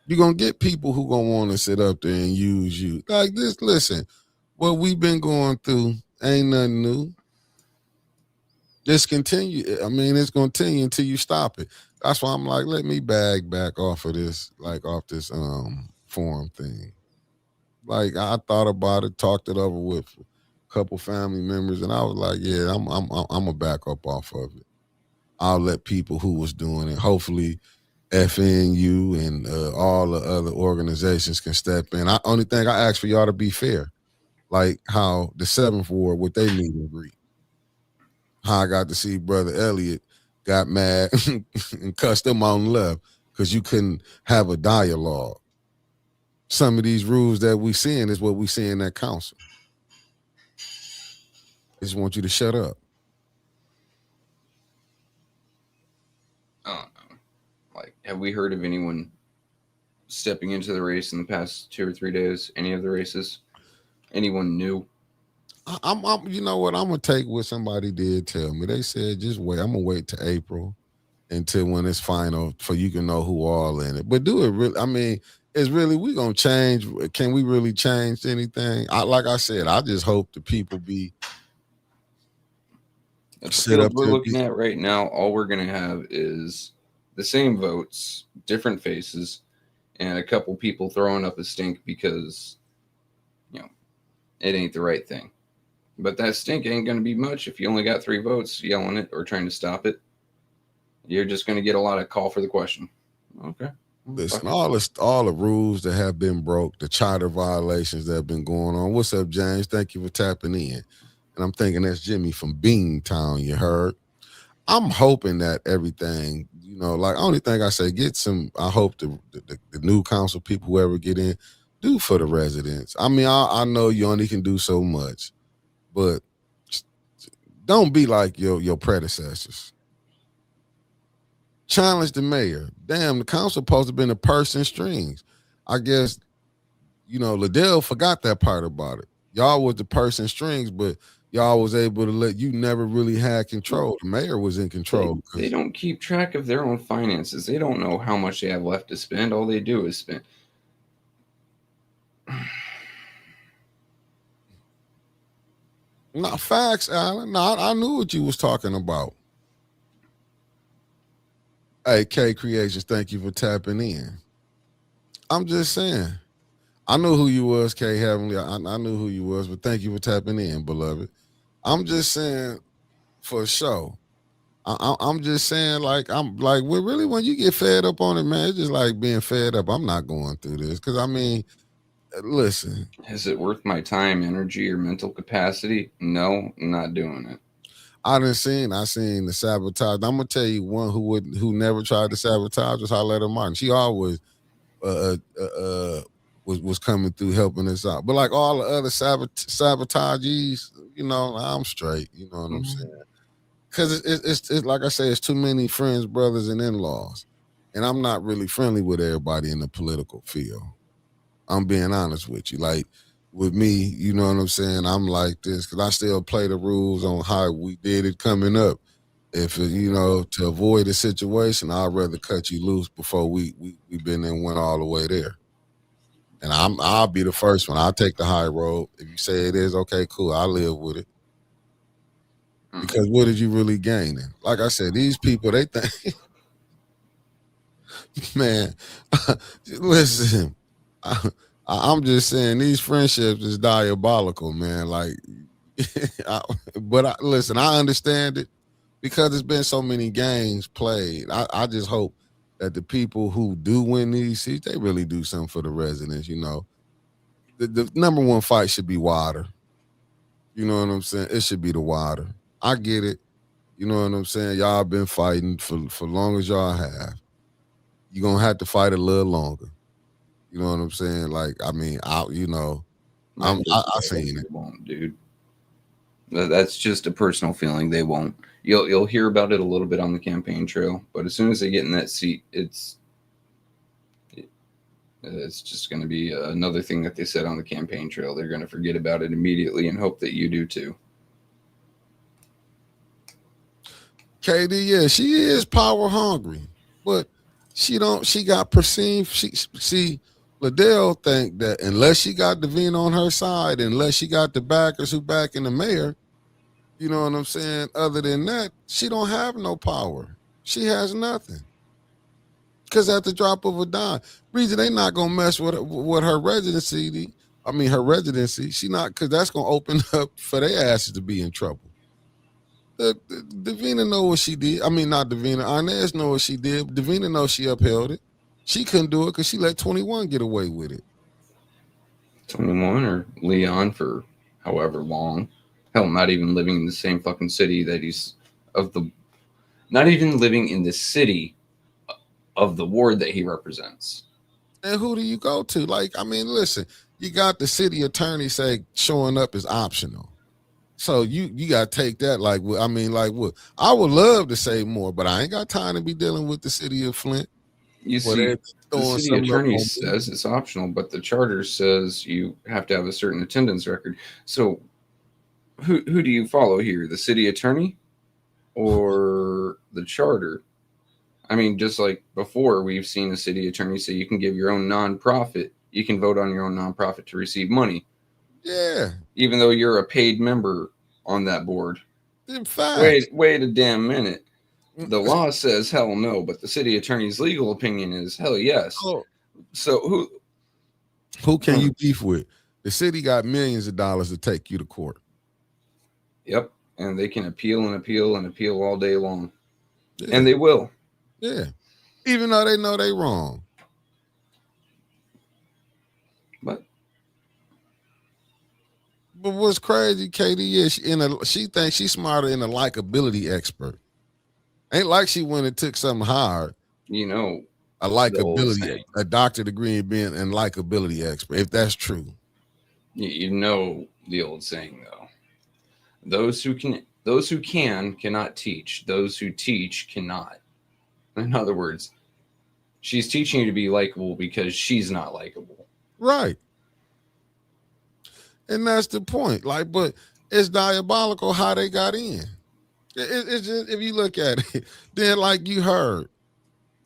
You're gonna get people who gonna want to sit up there and use you like this. Listen, what we've been going through ain't nothing new. Just continue. I mean, it's gonna continue until you stop it. That's why I'm like, let me bag back off of this, off this forum thing. Like I thought about it, talked it over with a couple family members, and I was like, yeah, I'm gonna back up off of it. I'll let people who was doing it, hopefully FNU and all the other organizations can step in. Only thing I ask for y'all to be fair, like how the 7th Ward, what they meet and greet. How I got to see Brother Elliott got mad and cussed them on left because you couldn't have a dialogue. Some of these rules that we seeing is what we see in that council. I just want you to shut up. I don't know. Like, have we heard of anyone stepping into the race in the past 2 or 3 days? Any of the races? Anyone new? I'm you know what? I'm gonna take what somebody did tell me. They said just wait. I'm gonna wait till April until when it's final for you can know who all in it. But do it really? I mean, it's really we gonna change? Can we really change anything? Like I said, I just hope the people be. The field we're looking at right now, all we're gonna have is the same votes, different faces, and a couple people throwing up a stink because it ain't the right thing. But that stink ain't going to be much if you only got 3 votes yelling it or trying to stop it. You're just going to get a lot of call for the question. Okay. Listen, all the rules that have been broke, the charter violations that have been going on. What's up, James? Thank you for tapping in. And I'm thinking that's Jimmy from Beantown, you heard. I'm hoping that everything, only thing I say, I hope the new council people, whoever get in, do for the residents. I mean, I know you only can do so much. But don't be like your predecessors. Challenge the mayor. Damn, the council supposed to have been the purse and strings. I guess, Liddell forgot that part about it. Y'all was the purse and strings, but y'all was able to you never really had control. The mayor was in control. They don't keep track of their own finances. They don't know how much they have left to spend. All they do is spend. No, facts, Alan. No, I knew what you was talking about. Hey, K Creations, thank you for tapping in. I'm just saying. I knew who you was, K Heavenly. I knew who you was, but thank you for tapping in, beloved. I'm just saying, for sure. I'm just saying, really, when you get fed up on it, man, it's just like being fed up. I'm not going through this because, listen. Is it worth my time, energy, or mental capacity? No, I'm not doing it. I seen the sabotage. I'm gonna tell you one who never tried to sabotage was Harletta Martin. She always was coming through helping us out. But like all the other sabotagees, I'm straight. You know what I'm saying? Because it's like I say, it's too many friends, brothers, and in-laws, and I'm not really friendly with everybody in the political field. I'm being honest with you. Like with me, you know what I'm saying? I'm like this because I still play the rules on how we did it coming up. If to avoid a situation, I'd rather cut you loose before we been and went all the way there. And I'll be the first one. I'll take the high road. If you say it is, okay, cool. I'll live with it. Because what did you really gain? Like I said, these people, they think, man, listen, I'm just saying these friendships is diabolical, man. Like, listen, I understand it because it's been so many games played. I just hope that the people who do win these seats, they really do something for the residents. The number one fight should be water. You know what I'm saying? It should be the water. I get it. You know what I'm saying? Y'all been fighting for long as y'all have. You're going to have to fight a little longer. You know what I'm saying? Like, I mean, I seen it. Won't, dude. That's just a personal feeling. They won't. You'll hear about it a little bit on the campaign trail, but as soon as they get in that seat, it's just going to be another thing that they said on the campaign trail. They're going to forget about it immediately and hope that you do too. KD, yeah, she is power hungry, but she got perceived. She Liddell think that unless she got Davina on her side, unless she got the backers who backing the mayor, you know what I'm saying? Other than that, she don't have no power. She has nothing. Because at the drop of a dime, reason they not gonna mess with her residency. Her residency. She not, because that's gonna open up for their asses to be in trouble. Davina know what she did. I mean, not Davina. Inez know what she did. Davina knows she upheld it. She couldn't do it because she let 21 get away with it. 21 or Leon for however long. Hell, not even living in the same fucking city that not even living in the city of the ward that he represents. And who do you go to? Like, I mean, listen, you got the city attorney say showing up is optional. So you got to take that like what? I would love to say more, but I ain't got time to be dealing with the city of Flint. You see, the city attorney says it's optional, but the charter says you have to have a certain attendance record. So who do you follow here? The city attorney or the charter? I mean, just like before, we've seen the city attorney say you can give your own nonprofit. You can vote on your own nonprofit to receive money. Yeah. Even though you're a paid member on that board. In fact. Wait a damn minute. The law says hell no, but the city attorney's legal opinion is hell yes. Oh. So who can you beef with? The city got millions of dollars to take you to court. Yep. And they can appeal and appeal and appeal all day long. Yeah. And they will. Yeah. Even though they know they wrong. But what's crazy, KD, is she thinks she's smarter than a likability expert. Ain't like she went and took something hard. A likability, a doctorate degree in being a likability expert, if that's true. You know the old saying though. Those who can cannot teach. Those who teach cannot. In other words, she's teaching you to be likable because she's not likable. Right. And that's the point. Like, but it's diabolical how they got in. It's just, if you look at it, then like you heard,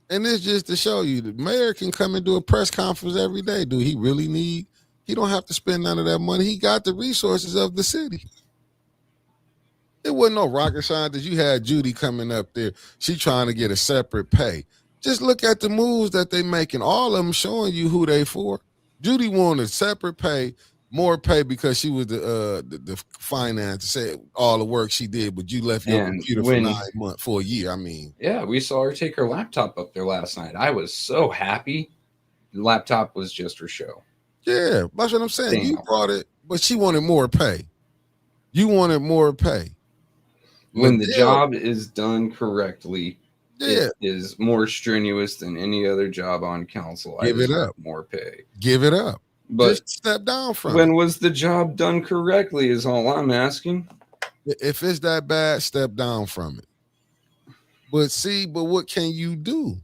and it's just to show you the mayor can come and do a press conference every day. Do he really need? He don't have to spend none of that money. He got the resources of the city. It wasn't no rocket scientist. You had Judy coming up there. She trying to get a separate pay. Just look at the moves that they making. All of them showing you who they for. Judy wanted separate pay. More pay because she was the finance, said all the work she did, but you left your computer for 9 months, for a year. I mean, yeah, we saw her take her laptop up there last night. I was so happy. The laptop was just her show. Yeah, that's what I'm saying. Damn. You brought it, but she wanted more pay. You wanted more pay. when the job is done correctly, it is more strenuous than any other job on council. Give it up. More pay. Give it up. But just step down from when was the job done correctly is all I'm asking. If it's that bad, step down from it. But what can you do?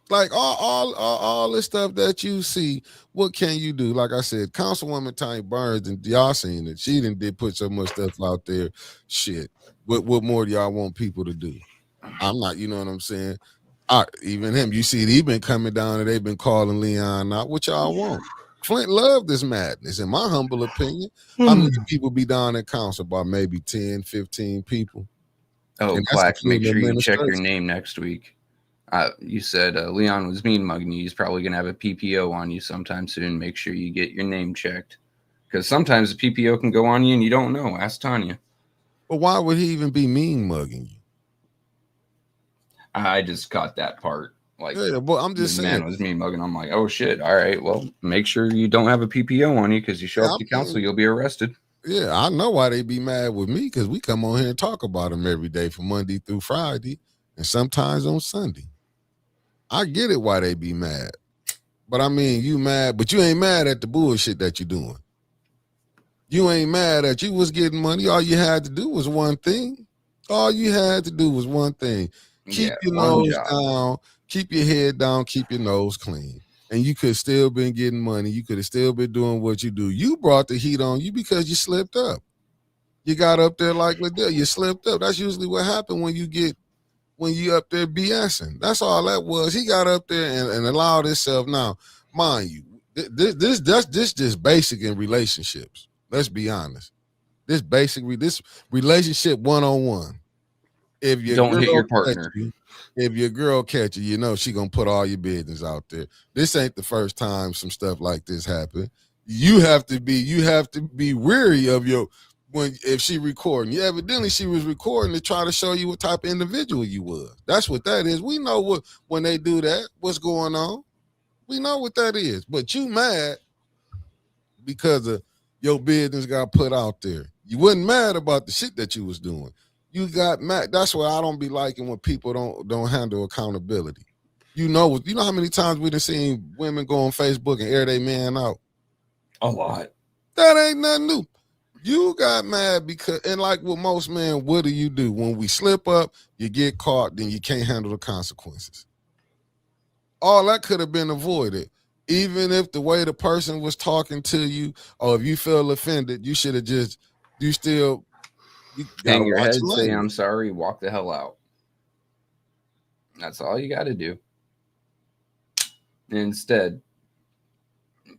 Like all the stuff that you see, what can you do? Like I said, Councilwoman Tanya Burns, and y'all seen it. She did put so much stuff out there. Shit. What more do y'all want people to do? I'm not, you know what I'm saying? Even him, you see, he been coming down and they've been calling Leon out. What y'all want? Flint loved this madness, in my humble opinion. How many people be down in council? About maybe 10, 15 people. Oh, Clax, make sure you check your name next week. You said Leon was mean mugging you. He's probably going to have a PPO on you sometime soon. Make sure you get your name checked. Because sometimes the PPO can go on you and you don't know. Ask Tanya. But why would he even be mean mugging you? I just caught that part. Like, yeah, well, I'm just saying. Man was mean mugging. I'm like, oh, shit. All right, well, make sure you don't have a PPO on you because you show up to council, you'll be arrested. Yeah, I know why they be mad with me because we come on here and talk about them every day from Monday through Friday and sometimes on Sunday. I get it why they be mad. But I mean, you mad, but you ain't mad at the bullshit that you're doing. You ain't mad at you was getting money. All you had to do was one thing. Keep your nose down, keep your head down, keep your nose clean. And you could still been getting money. You could have still been doing what you do. You brought the heat on you because you slipped up. You got up there like Liddell. You slipped up. That's usually what happened when you up there BSing. That's all that was. He got up there and allowed himself. Now, mind you, this just basic in relationships. Let's be honest. This relationship one-on-one. If you don't hit your partner. If your girl catch you, you know she gonna put all your business out there. This ain't the first time some stuff like this happened. You have to be weary of if she recording. Yeah, evidently she was recording to try to show you what type of individual you was. That's what that is. We know when they do that, what's going on. We know what that is. But you mad because of your business got put out there. You wasn't mad about the shit that you was doing. You got mad. That's why I don't be liking when people don't handle accountability. You know how many times we done seen women go on Facebook and air their man out? A lot. That ain't nothing new. You got mad because, and like with most men, what do? When we slip up, you get caught, then you can't handle the consequences. All that could have been avoided. Even if the way the person was talking to you, or if you feel offended, you should have hang your head, say I'm sorry, walk the hell out. That's all you got to do. Instead,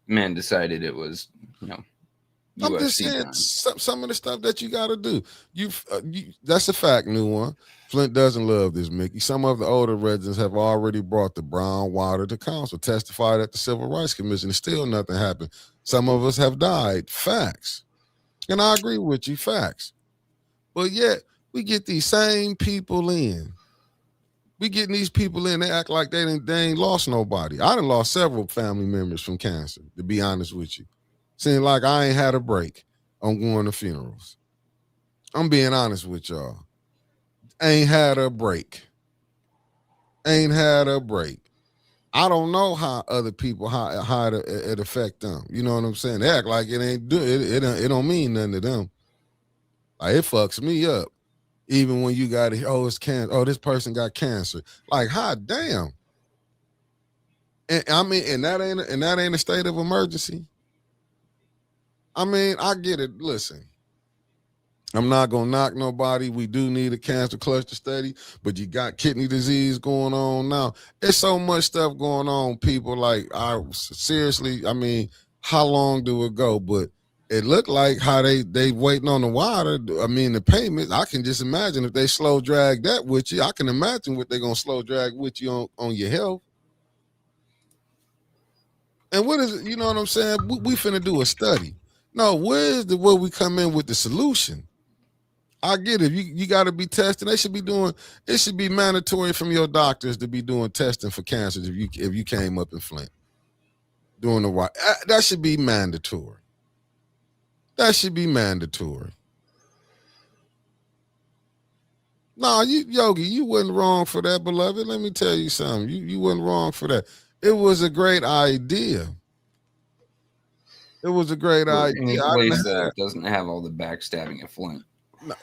man decided it was, I'm just saying some of the stuff that you got to do. That's a fact, new one. Flint doesn't love this, Mickey. Some of the older residents have already brought the brown water to council, testified at the Civil Rights Commission, and still nothing happened. Some of us have died. Facts. And I agree with you. Facts. But yet, we get these same people in. We getting these people in, they act like they ain't lost nobody. I done lost several family members from cancer, to be honest with you. Seems like I ain't had a break on going to funerals. I'm being honest with y'all. Ain't had a break. I don't know how other people, how it affect them. You know what I'm saying? They act like it ain't it don't mean nothing to them. Like, it fucks me up. Even when you got it's cancer. Oh, this person got cancer. Like, hot damn. And I mean, and that ain't a state of emergency. I mean, I get it. Listen, I'm not gonna knock nobody. We do need a cancer cluster study, but you got kidney disease going on now. There's so much stuff going on, people. Like, seriously, I mean, how long do it go? But it looked like how they waiting on the water. I mean, the payments. I can just imagine if they slow drag that with you. I can imagine what they're gonna slow drag with you on your health. And what is it? You know what I'm saying? We finna do a study. No, where we come in with the solution? I get it. You got to be testing. They should be doing. It should be mandatory from your doctors to be doing testing for cancer if you came up in Flint doing the right. That should be mandatory. That should be mandatory. Nah, Yogi, you wasn't wrong for that, beloved. Let me tell you something. You wasn't wrong for that. It was a great idea. It was a great For idea. any I place didn't have, that doesn't have all the backstabbing at Flint. no,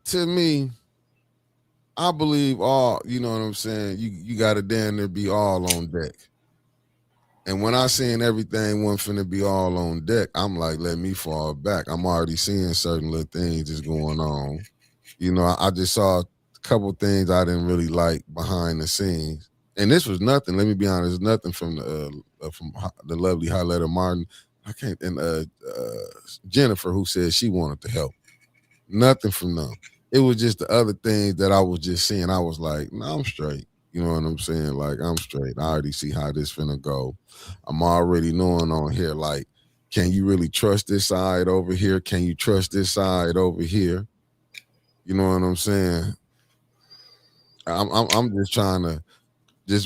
to me, I believe all. You know what I'm saying. You got to damn near be all on deck. And when I seen everything wasn't finna be all on deck, I'm like, let me fall back. I'm already seeing certain little things that's going on. You know, I just saw a couple things I didn't really like behind the scenes. And this was nothing. Let me be honest, nothing from the lovely Highletter Martin. I can't and Jennifer, who said she wanted to help. Nothing from them. It was just the other things that I was just seeing. I was like, no, I'm straight. You know what I'm saying? Like, I'm straight. I already see how this finna go. I'm already knowing on here, like, can you really trust this side over here? Can you trust this side over here? You know what I'm saying? I'm just trying to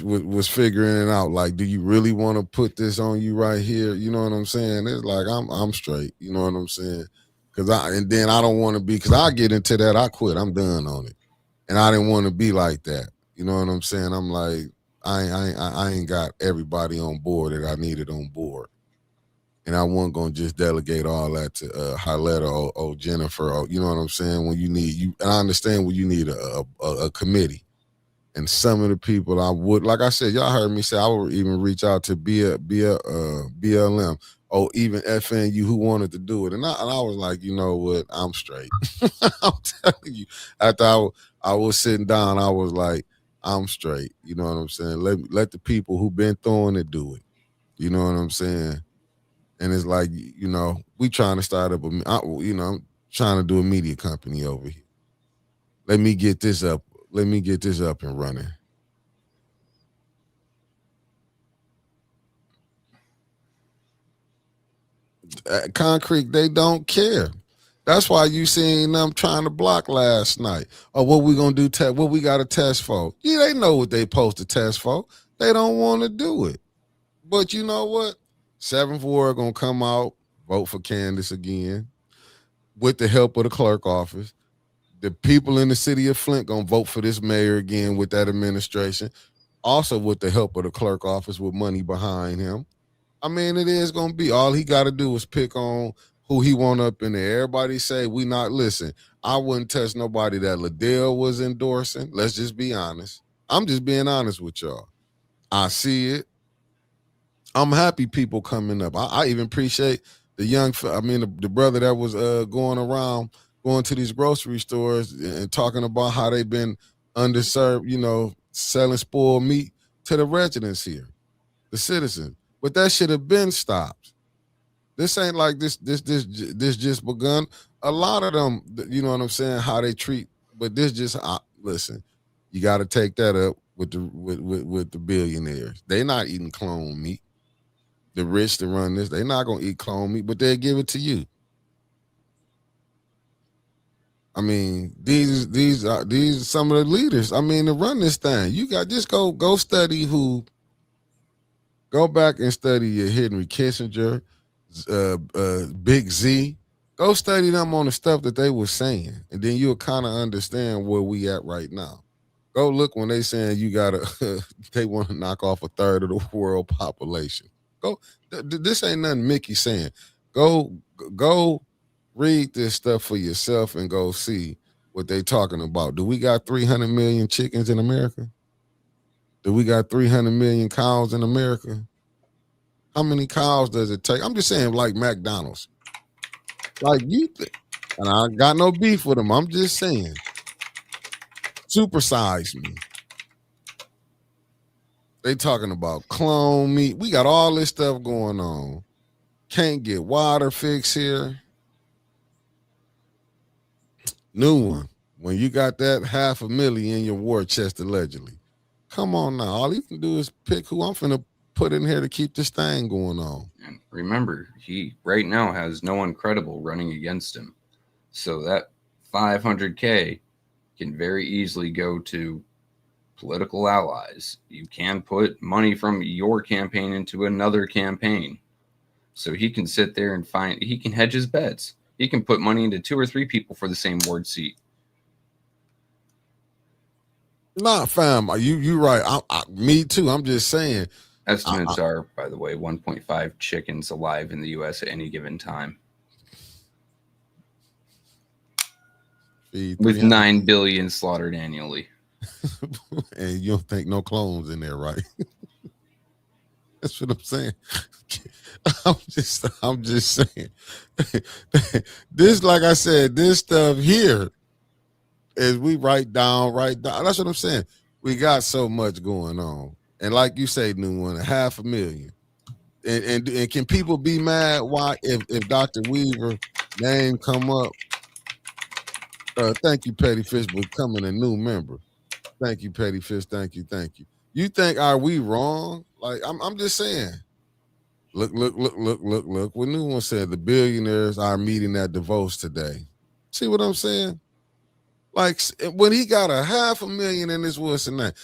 was figuring it out. Like, do you really want to put this on you right here? You know what I'm saying? It's like I'm straight. You know what I'm saying? And then I don't want to be, because I get into that. I quit. I'm done on it, and I didn't want to be like that. You know what I'm saying? I'm like, I ain't got everybody on board that I needed on board, and I wasn't gonna just delegate all that to Highletter or Jennifer. Or, you know what I'm saying? When you need you, and I understand when you need a committee. And some of the people I would, like I said, y'all heard me say I would even reach out to BLM or even FNU who wanted to do it. And I was like, you know what? I'm straight. I'm telling you. After I was sitting down, I was like, I'm straight. You know what I'm saying? Let the people who been throwing it do it. You know what I'm saying? And it's like, you know, we trying to start up, trying to do a media company over here. Let me get this up and running. Concrete, they don't care. That's why you seen them trying to block last night. Oh, what we gonna do? What we got to test for? Yeah, they know what they supposed to test for. They don't want to do it. But you know what? 7th Ward gonna come out, vote for Candace again, with the help of the clerk office. The people in the city of Flint gonna vote for this mayor again with that administration, also with the help of the clerk office with money behind him. I mean, it is gonna be, all he got to do is pick on who he want up in there. Everybody say we not, listen. I wouldn't touch nobody that Liddell was endorsing. Let's just be honest. I'm just being honest with y'all. I see it. I'm happy people coming up. I even appreciate the brother that was going around, going to these grocery stores and talking about how they've been underserved, you know, selling spoiled meat to the residents here, the citizens. But that should have been stopped. This ain't like this just begun. A lot of them, you know what I'm saying, how they treat, but this just listen, you got to take that up with the billionaires. They're not eating clone meat. The rich to run this, they're not gonna eat clone meat, but they'll give it to you. I mean, these are some of the leaders. I mean, to run this thing, you got just go study go back and study your Henry Kissinger, Big Z. Go study them on the stuff that they were saying, and then you'll kind of understand where we at right now. Go look when they saying they want to knock off a third of the world population. Go, this ain't nothing Mickey saying. Go read this stuff for yourself and go see what they talking about. Do we got 300 million chickens in America? Do we got 300 million cows in America? How many cows does it take? I'm just saying, like McDonald's. Like and I got no beef with them. I'm just saying, supersize me. They talking about clone meat. We got all this stuff going on. Can't get water fixed here. New one. When you got that $500,000 in your war chest, allegedly. Come on now. All you can do is pick who I'm finna put in here to keep this thing going on. And remember, he right now has no one credible running against him. So that $500K can very easily go to political allies. You can put money from your campaign into another campaign. So he can sit there and he can hedge his bets. He can put money into 2 or 3 people for the same ward seat. Nah, fam, you right. Me too. I'm just saying. Estimates are, by the way, 1.5 chickens alive in the U.S. at any given time, with 9 billion slaughtered annually. And you don't think no clones in there, right? That's what I'm saying. I'm just saying. This, like I said, this stuff here is we write down. That's what I'm saying. We got so much going on, and like you say, new one, 500,000. And can people be mad? Why if Dr. Weaver name come up? Thank you, Petty Fish, for becoming a new member. Thank you, Petty Fish. Thank you. You think are we wrong? Like I'm just saying. Look. What new one said? The billionaires are meeting at Davos today. See what I'm saying? Like when he got 500,000 in this what's and that.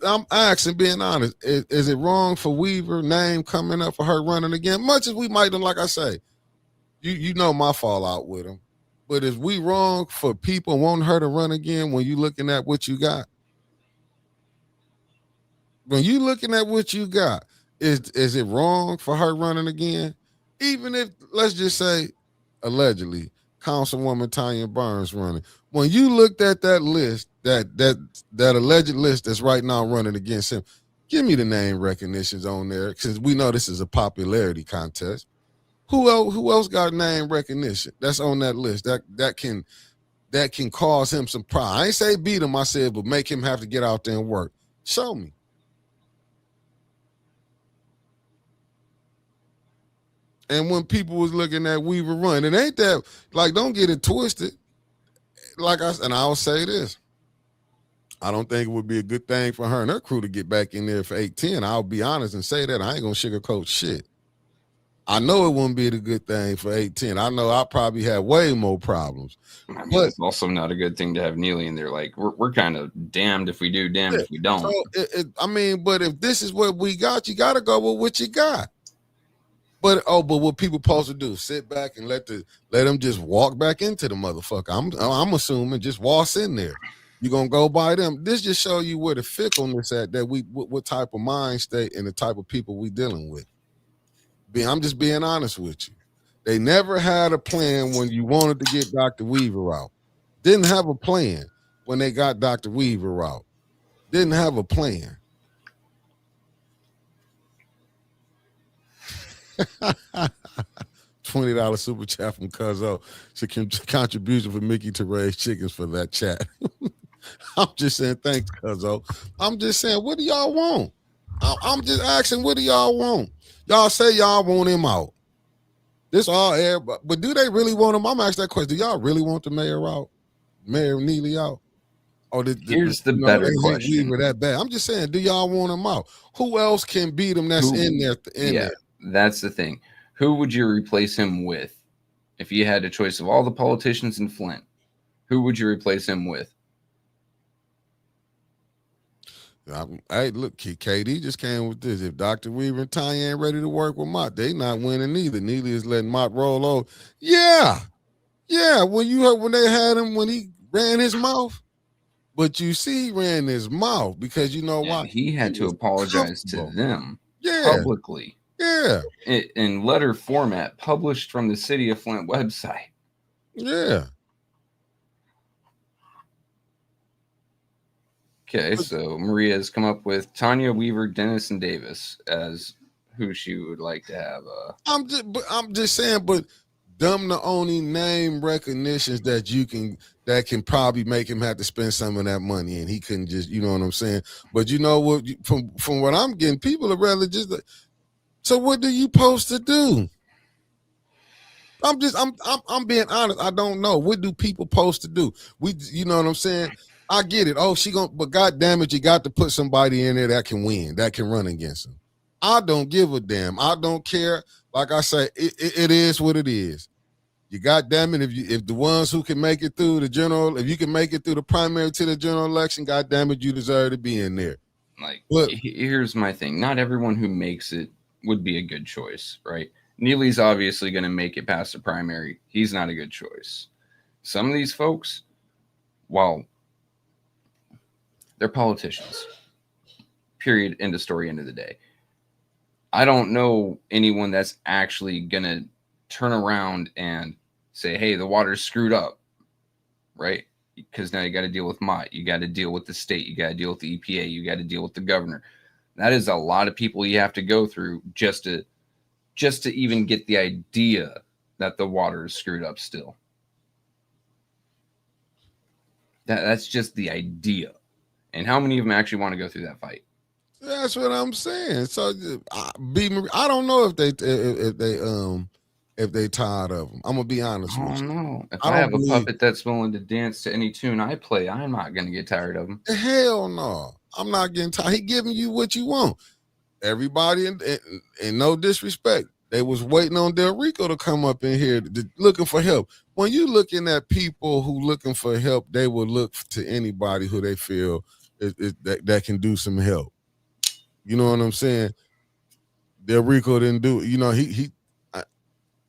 I'm asking, being honest, is it wrong for Weaver name coming up for her running again? Much as we might, like I say, you know my fallout with him. But is we wrong for people wanting her to run again when you looking at what you got? When you looking at what you got, is it wrong for her running again? Even if, let's just say, allegedly, Councilwoman Tanya Burns running. When you looked at that list, that alleged list that's right now running against him, give me the name recognitions on there, since we know this is a popularity contest. Who else got name recognition that's on that list that can cause him some pride? I ain't say beat him, I said, but make him have to get out there and work. Show me. And when people was looking at Weaver run, it ain't that, like, don't get it twisted. Like I'll say this. I don't think it would be a good thing for her and her crew to get back in there for 8-10. I'll be honest and say that. I ain't gonna sugarcoat shit. I know it wouldn't be a good thing for 8-10. I know I probably have way more problems. I mean, but it's also not a good thing to have Neely in there. Like, we're kind of damned if we do, damned if we don't. So but if this is what we got, you got to go with what you got. But what people supposed to do? Sit back and let them just walk back into the motherfucker. I'm assuming just waltz in there. You gonna go by them? This just show you where the fickleness at, that what type of mind state and the type of people we dealing with. I'm just being honest with you. They never had a plan when you wanted to get Dr. Weaver out. Didn't have a plan when they got Dr. Weaver out. Didn't have a plan. $20 super chat from Cuzzo. It's a contribution for Mickey to raise chickens for that chat. I'm just saying, thanks, Cuzzo. I'm just saying, what do y'all want? I'm just asking, what do y'all want? Y'all say y'all want him out. This all air, but do they really want him? I'm asking that question. Do y'all really want the mayor out? Mayor Neely out? Or here's the better question. That bad. I'm just saying, do y'all want him out? Who else can beat him that's in there? There? That's the thing. Who would you replace him with? If you had a choice of all the politicians in Flint, who would you replace him with? Hey, look, KD just came with this. If Dr. Weaver and Tanya ain't ready to work with Mott, they not winning either. Neely is letting Mott roll over. Yeah. When you heard when they had him when he ran his mouth, but you see, he ran his mouth because you know why? He had to apologize to them publicly. Yeah. In letter format, published from the City of Flint website. Yeah. Okay, so Maria has come up with Tanya Weaver, Dennis, and Davis as who she would like to have. I'm just saying, but them the only name recognitions that can probably make him have to spend some of that money, and he couldn't just, you know what I'm saying. But you know what? From what I'm getting, people are rather just like, so what do you supposed to do? I'm being honest. I don't know. What do people supposed to do? You know what I'm saying? I get it. Oh, but God damn it, you got to put somebody in there that can win, that can run against him. I don't give a damn. I don't care. Like I say, it is what it is. You got damn it, if the ones who can make it through if you can make it through the primary to the general election, God damn it, you deserve to be in there. Here's my thing. Not everyone who makes it would be a good choice, right? Neely's obviously going to make it past the primary. He's not a good choice. Some of these folks, while They're politicians. Period. End of story. End of the day. I don't know anyone that's actually gonna turn around and say, "Hey, the water's screwed up," right? Because now you got to deal with Mott, you got to deal with the state, you got to deal with the EPA, you got to deal with the governor. That is a lot of people you have to go through just to even get the idea that the water is screwed up still. That's just the idea. And how many of them actually want to go through that fight? That's what I'm saying. So I don't know if they tired of them. I'm gonna be honest with you. No. If I have a puppet that's willing to dance to any tune I play, I'm not gonna get tired of him. Hell no, I'm not getting tired. He giving you what you want. Everybody, in no disrespect, they was waiting on Del Rico to come up in here looking for help. When you looking at people who looking for help, they will look to anybody who they feel that can do some help. You know what I'm saying? Del Rico didn't do it. You know,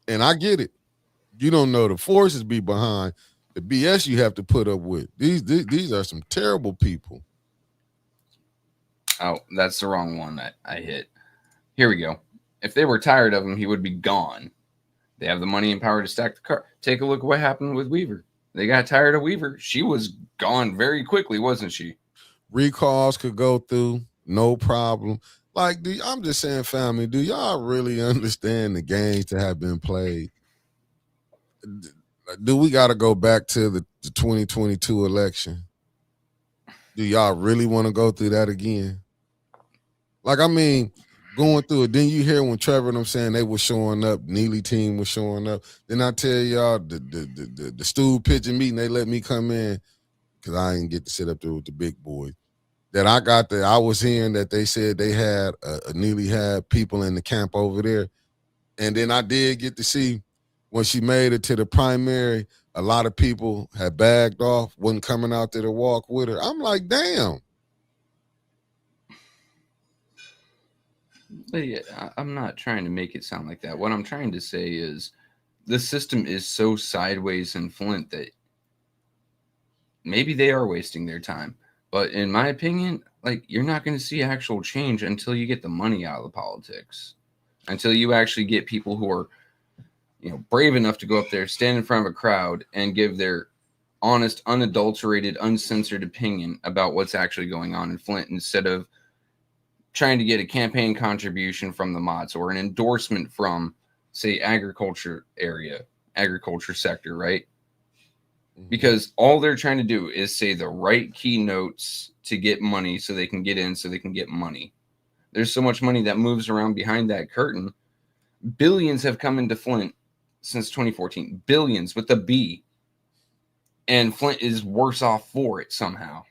and I get it. You don't know the forces be behind the BS you have to put up with. These are some terrible people. Oh, that's the wrong one that I hit. Here we go. If they were tired of him, he would be gone. They have the money and power to stack the car. Take a look at what happened with Weaver. They got tired of Weaver. She was gone very quickly, wasn't she? Recalls could go through. No problem. Like, I'm just saying, family, do y'all really understand the games that have been played? Do we got to go back to the 2022 election? Do y'all really want to go through that again? Like, I mean, going through it, then you hear when Trevor and them saying they were showing up, Neely team was showing up. Then I tell y'all the stool pitching meeting, they let me come in because I didn't get to sit up there with the big boys. That I was hearing that they said they had Neely had people in the camp over there. And then I did get to see when she made it to the primary, a lot of people had bagged off, wasn't coming out there to walk with her. I'm like, damn. I'm not trying to make it sound like that. What I'm trying to say is the system is so sideways in Flint that maybe they are wasting their time. But in my opinion, like, you're not going to see actual change until you get the money out of the politics, until you actually get people who are, brave enough to go up there, stand in front of a crowd, and give their honest, unadulterated, uncensored opinion about what's actually going on in Flint, instead of trying to get a campaign contribution from the Motts or an endorsement from, say, agriculture sector, right? Because all they're trying to do is say the right keynotes to get money so they can get in, so they can get money. There's so much money that moves around behind that curtain. Billions have come into Flint since 2014. Billions with a B. And Flint is worse off for it somehow.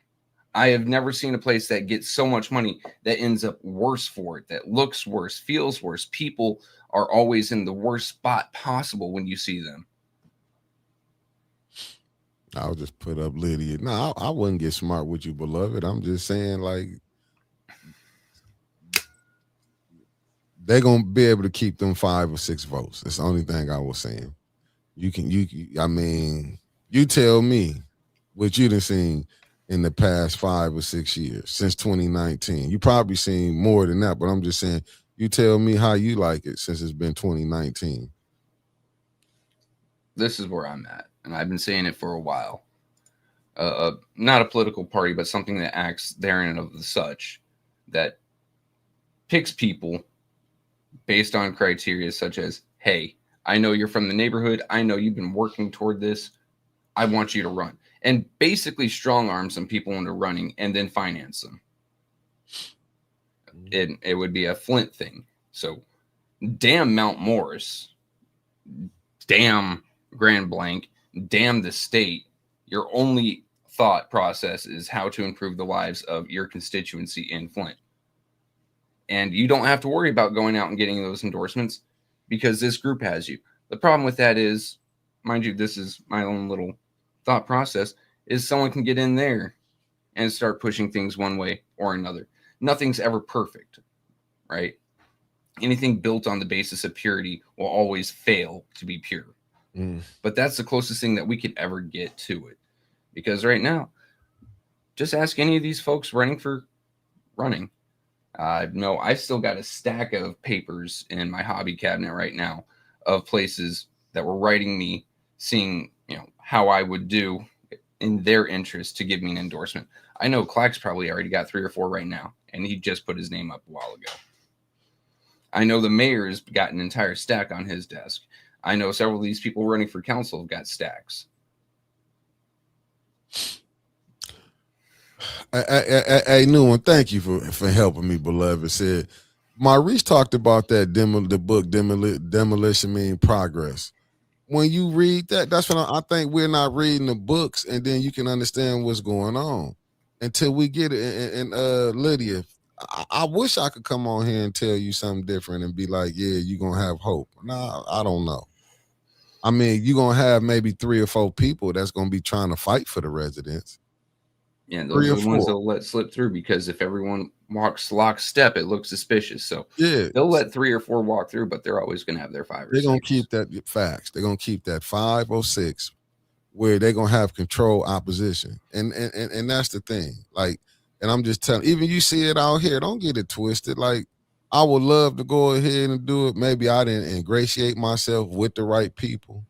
I have never seen a place that gets so much money that ends up worse for it, that looks worse, feels worse. People are always in the worst spot possible when you see them. I'll just put up Lydia. No, I wouldn't get smart with you, beloved. I'm just saying, like, they're going to be able to keep them 5 or 6 votes. That's the only thing I was saying. You tell me what you done seen in the past 5 or 6 years since 2019. You probably seen more than that, but I'm just saying, you tell me how you like it since it's been 2019. This is where I'm at. And I've been saying it for a while. Not a political party, but something that acts therein of the such, that picks people based on criteria such as, hey, I know you're from the neighborhood. I know you've been working toward this. I want you to run. And basically strong arm some people into running and then finance them. It would be a Flint thing. So damn Mount Morris. Damn Grand Blanc. Damn the state. Your only thought process is how to improve the lives of your constituency in Flint. And you don't have to worry about going out and getting those endorsements because this group has you. The problem with that is, mind you, this is my own little thought process, is someone can get in there and start pushing things one way or another. Nothing's ever perfect, right? Anything built on the basis of purity will always fail to be pure. But that's the closest thing that we could ever get to it. Because right now, Just ask any of these folks running. No, I've still got a stack of papers in my hobby cabinet right now of places that were writing me, seeing how I would do in their interest to give me an endorsement. I know Clack's probably already got 3 or 4 right now, and he just put his name up a while ago. I know the mayor's got an entire stack on his desk. I know several of these people running for council have got stacks. Hey, new one. Thank you for helping me, beloved. Said Maurice talked about that the book Demolition Mean Progress. When you read that, that's when I think we're not reading the books, and then you can understand what's going on until we get it. And Lydia, I wish I could come on here and tell you something different and be like, yeah, you're gonna have hope. Nah, I don't know. I mean, you're gonna have maybe 3 or 4 people that's gonna be trying to fight for the residents. Yeah, those are the ones they'll let slip through, because if everyone walks lockstep, it looks suspicious. So yeah, they'll let 3 or 4 walk through, but they're always going to have their 5 or 6. They're going to keep that facts. They're going to keep that 5 or 6 where they're going to have control opposition. And that's the thing. Like, and I'm just telling, even you see it out here, don't get it twisted. Like, I would love to go ahead and do it. Maybe I didn't ingratiate myself with the right people,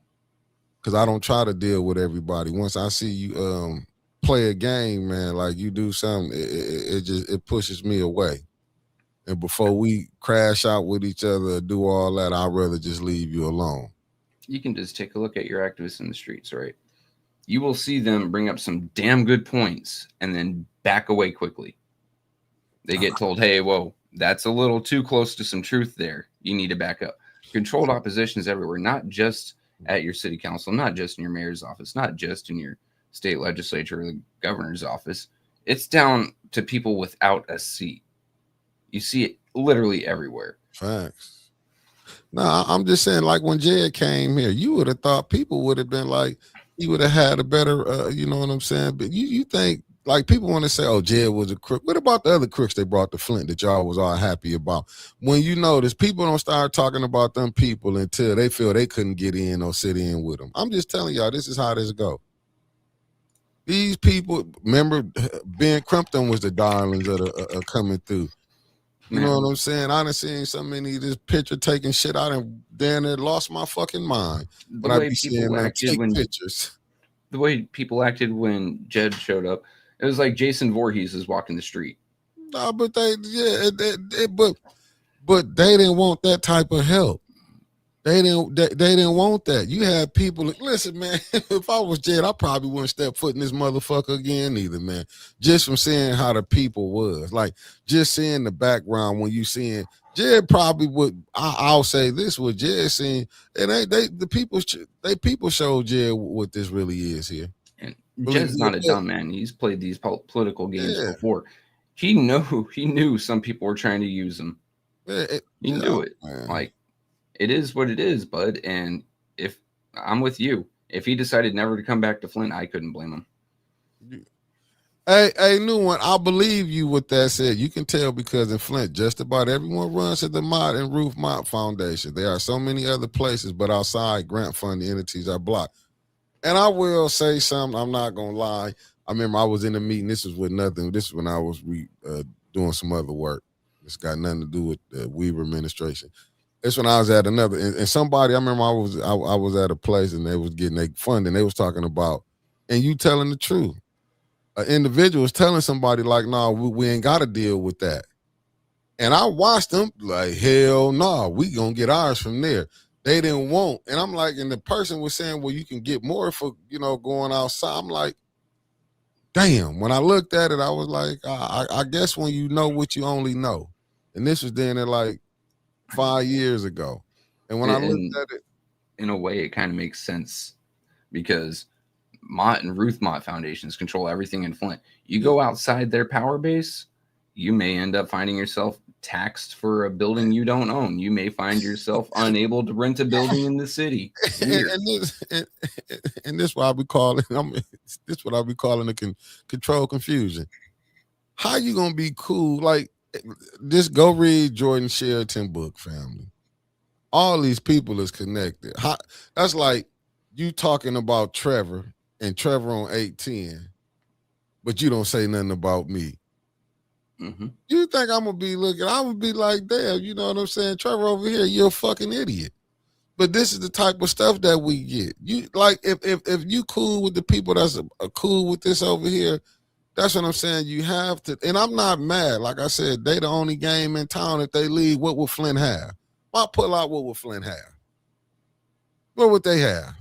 because I don't try to deal with everybody. Once I see you play a game, man, like you do something, it pushes me away. And before we crash out with each other, do all that, I'd rather just leave you alone. You can just take a look at your activists in the streets, right? You will see them bring up some damn good points and then back away quickly. They get told, hey, whoa, that's a little too close to some truth there. You need to back up. Controlled opposition is everywhere, not just at your city council, not just in your mayor's office, not just in your state legislature or the governor's office. It's down to people without a seat. You see it literally everywhere. Facts. No, I'm just saying, like when Jed came here, you would have thought people would have been like, he would have had a better, you know what I'm saying? But you think, like, people want to say, oh, Jed was a crook. What about the other crooks they brought to Flint that y'all was all happy about? When you notice, people don't start talking about them people until they feel they couldn't get in or sit in with them. I'm just telling y'all, this is how this go. These people, remember, Ben Crumpton was the darlings of coming through. You know what I'm saying? I done seen so many of this picture taking shit out and then it lost my fucking mind. When I be seeing that take pictures. The way people acted when Jed showed up, it was like Jason Voorhees is walking the street. No, but but they didn't want that type of help. They didn't want that. You had people, listen, man, if I was Jed, I probably wouldn't step foot in this motherfucker again either, man. Just from seeing how the people was. Like, just seeing the background when you seeing, Jed probably would, I'll say this, what Jed seen, and people showed Jed what this really is here. And Jed's not a dumb man. He's played these political games before. He knew some people were trying to use him. He knew it. Man. Like, it is what it is, bud. And if I'm with you, if he decided never to come back to Flint, I couldn't blame him. Hey, new one. I believe you with that said. You can tell because in Flint, just about everyone runs to the Mott and Ruth Mott Foundation. There are so many other places, but outside grant funding entities are blocked. And I will say something. I'm not gonna lie. I remember I was in a meeting. This was with nothing. This is when I was doing some other work. This got nothing to do with the Weaver administration. It's when I was at another, and somebody, I remember I was at a place and they was getting their funding. They was talking about, and you telling the truth. An individual was telling somebody like, no, we ain't got to deal with that. And I watched them like, hell no, we gonna get ours from there. They didn't want, and I'm like, and the person was saying, well, you can get more for, going outside. I'm like, damn. When I looked at it, I was like, I guess when you know what you only know. And this was then at like 5 years ago. And when I looked at it, in a way, it kind of makes sense because Mott and Ruth Mott foundations control everything in Flint. You go outside their power base, you may end up finding yourself taxed for a building you don't own. You may find yourself unable to rent a building in the city. And this what I be calling. This what I be calling the control confusion. How you gonna be cool? Like, just go read Jordan Sheraton book, family. All these people is connected. That's like you talking about Trevor and Trevor on 810. but you don't say nothing about me. Mm-hmm. You think I'm gonna be looking? I would be like, damn, you know what I'm saying? Trevor over here, you're a fucking idiot. But this is the type of stuff that we get. You like if you cool with the people that's cool with this over here, that's what I'm saying. You have to, and I'm not mad. Like I said, they the only game in town. If they leave, what would Flint have? I'll pull out what would Flint have? What would they have?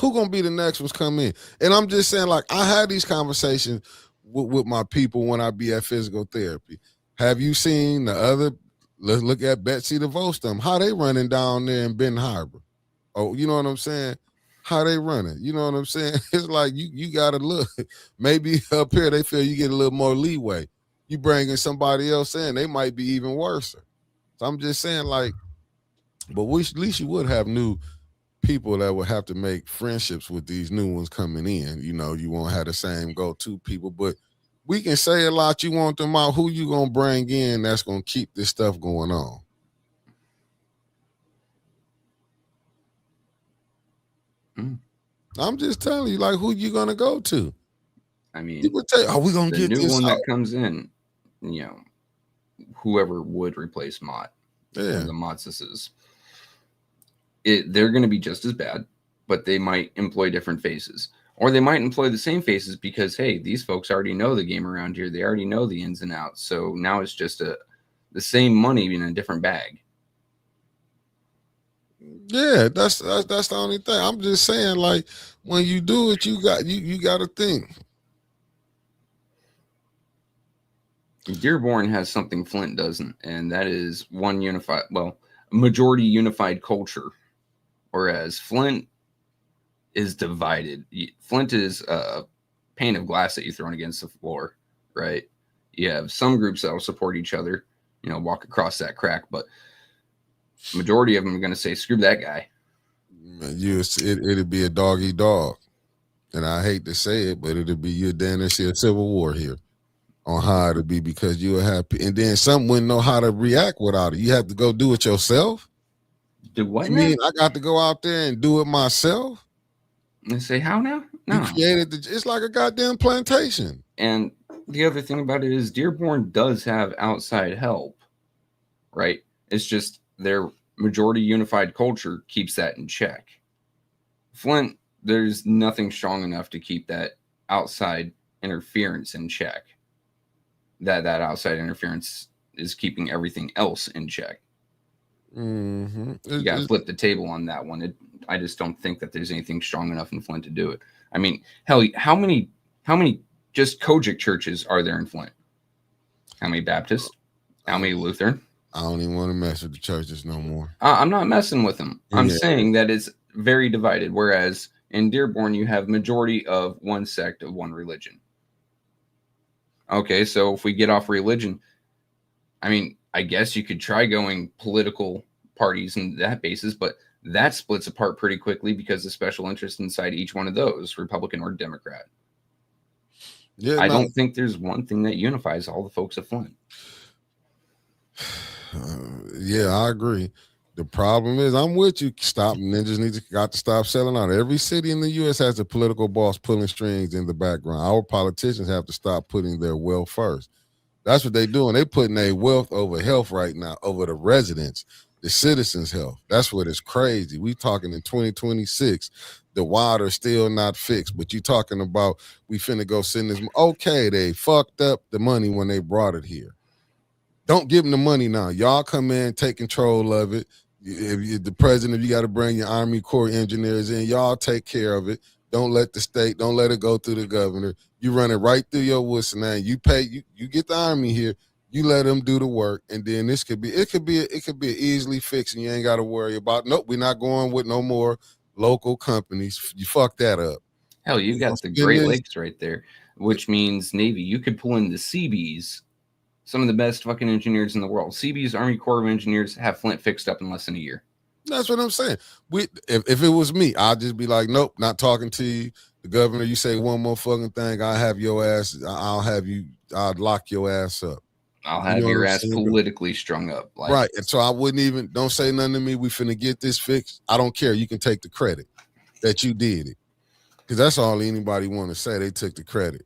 Who gonna be the next ones come in? And I'm just saying, like, I had these conversations with my people when I be at physical therapy. Have you seen the other? Let's look at Betsy DeVos, them, how they running down there in Benton Harbor. Oh, you know what I'm saying? How they running. You know what I'm saying? It's like you got to look. Maybe up here they feel you get a little more leeway. You bringing somebody else in, they might be even worse. So I'm just saying, like, but at least you would have new people that would have to make friendships with these new ones coming in. You know, you won't have the same go-to people, but we can say a lot. You want them out. Who you gonna bring in that's gonna keep this stuff going on? I'm just telling you, like, who you gonna go to? I mean, people tell you, "Oh, we gonna the get new this one out." that comes in. You know, whoever would replace Mott, Yeah, the Mottses, they're going to be just as bad, but they might employ different faces. Or they might employ the same faces because, hey, these folks already know the game around here. They already know the ins and outs. So now it's just the same money in a different bag. Yeah, that's the only thing. I'm just saying, like, when you do it, you got to think. Dearborn has something Flint doesn't, and that is majority unified culture. Whereas Flint is divided. Flint is a pane of glass that you're throwing against the floor, right? You have some groups that will support each other, you know, walk across that crack, but majority of them are going to say, screw that guy. It'd be a dog eat dog. And I hate to say it, but it'd be you damn near see a civil war here on how it'd be, because you would have, and then some wouldn't know how to react without it. You have to go do it yourself. Do what? You mean I got to go out there and do it myself? And say, how now? No. You created it's like a goddamn plantation. And the other thing about it is Dearborn does have outside help, right? It's just their majority unified culture keeps that in check. Flint, there's nothing strong enough to keep that outside interference in check. That outside interference is keeping everything else in check. Mm-hmm. You got to flip the table on that one. I just don't think that there's anything strong enough in Flint to do it. I mean, hell, how many just Kojic churches are there in Flint? How many Baptists? How many Lutheran? I don't even want to mess with the churches no more. I'm not messing with them. I'm saying that it's very divided. Whereas in Dearborn, you have majority of one sect of one religion. Okay, so if we get off religion, I mean, I guess you could try going political parties and that basis, but that splits apart pretty quickly because the special interest inside each one of those, Republican or Democrat. Yeah, I don't think there's one thing that unifies all the folks of Flint. Yeah, I agree. The problem is, I'm with you. Ninjas got to stop selling out. Every city in the U.S. has a political boss pulling strings in the background. Our politicians have to stop putting their wealth first. That's what they're doing. They're putting their wealth over health right now, over the residents, the citizens' health. That's what is crazy. We talking in 2026. The water's still not fixed, but you talking about we finna go send this. Okay, they fucked up the money when they brought it here. Don't give them the money now. Y'all come in, take control of it. If you're the president, you got to bring your Army Corps engineers in. Y'all take care of it. Don't let the state, don't let it go through the governor. You run it right through your whistle now. You pay, you get the Army here. You let them do the work, and then it could be easily fixed, and you ain't got to worry about. Nope, we're not going with no more local companies. You fuck that up. Hell, you got the Great Lakes right there, which means Navy. You could pull in the Seabees. Some of the best fucking engineers in the world. Seabees, Army Corps of Engineers, have Flint fixed up in less than a year. That's what I'm saying. If it was me, I'd just be like, nope, not talking to you. The governor, you say one more fucking thing, I'll have your ass, I'll lock your ass up. I'll have your ass politically strung up. Like, right. And so I wouldn't even, don't say nothing to me. We finna get this fixed. I don't care. You can take the credit that you did it. Because that's all anybody want to say. They took the credit.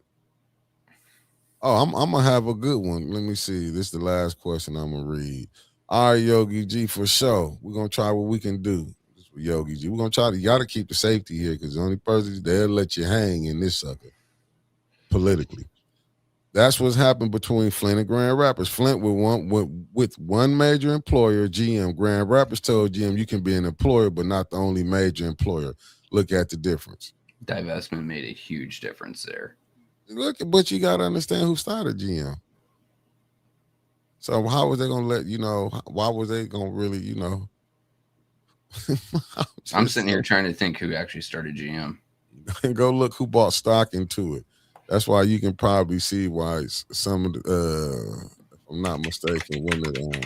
Oh, I'm gonna have a good one. Let me see. This is the last question I'm gonna read. All right, Yogi G, for sure. We're gonna try what we can do. This with Yogi G. We're gonna try to. You gotta keep the safety here because the only person they'll let you hang in this sucker politically. That's what's happened between Flint and Grand Rapids. Flint with one major employer, GM. Grand Rapids told GM you can be an employer, but not the only major employer. Look at the difference. Divestment made a huge difference there. Look, but you got to understand who started GM. So how was they going to let, why was they going to really, I'm sitting here trying to think who actually started GM. Go look who bought stock into it. That's why you can probably see why some of the, if I'm not mistaken, when it,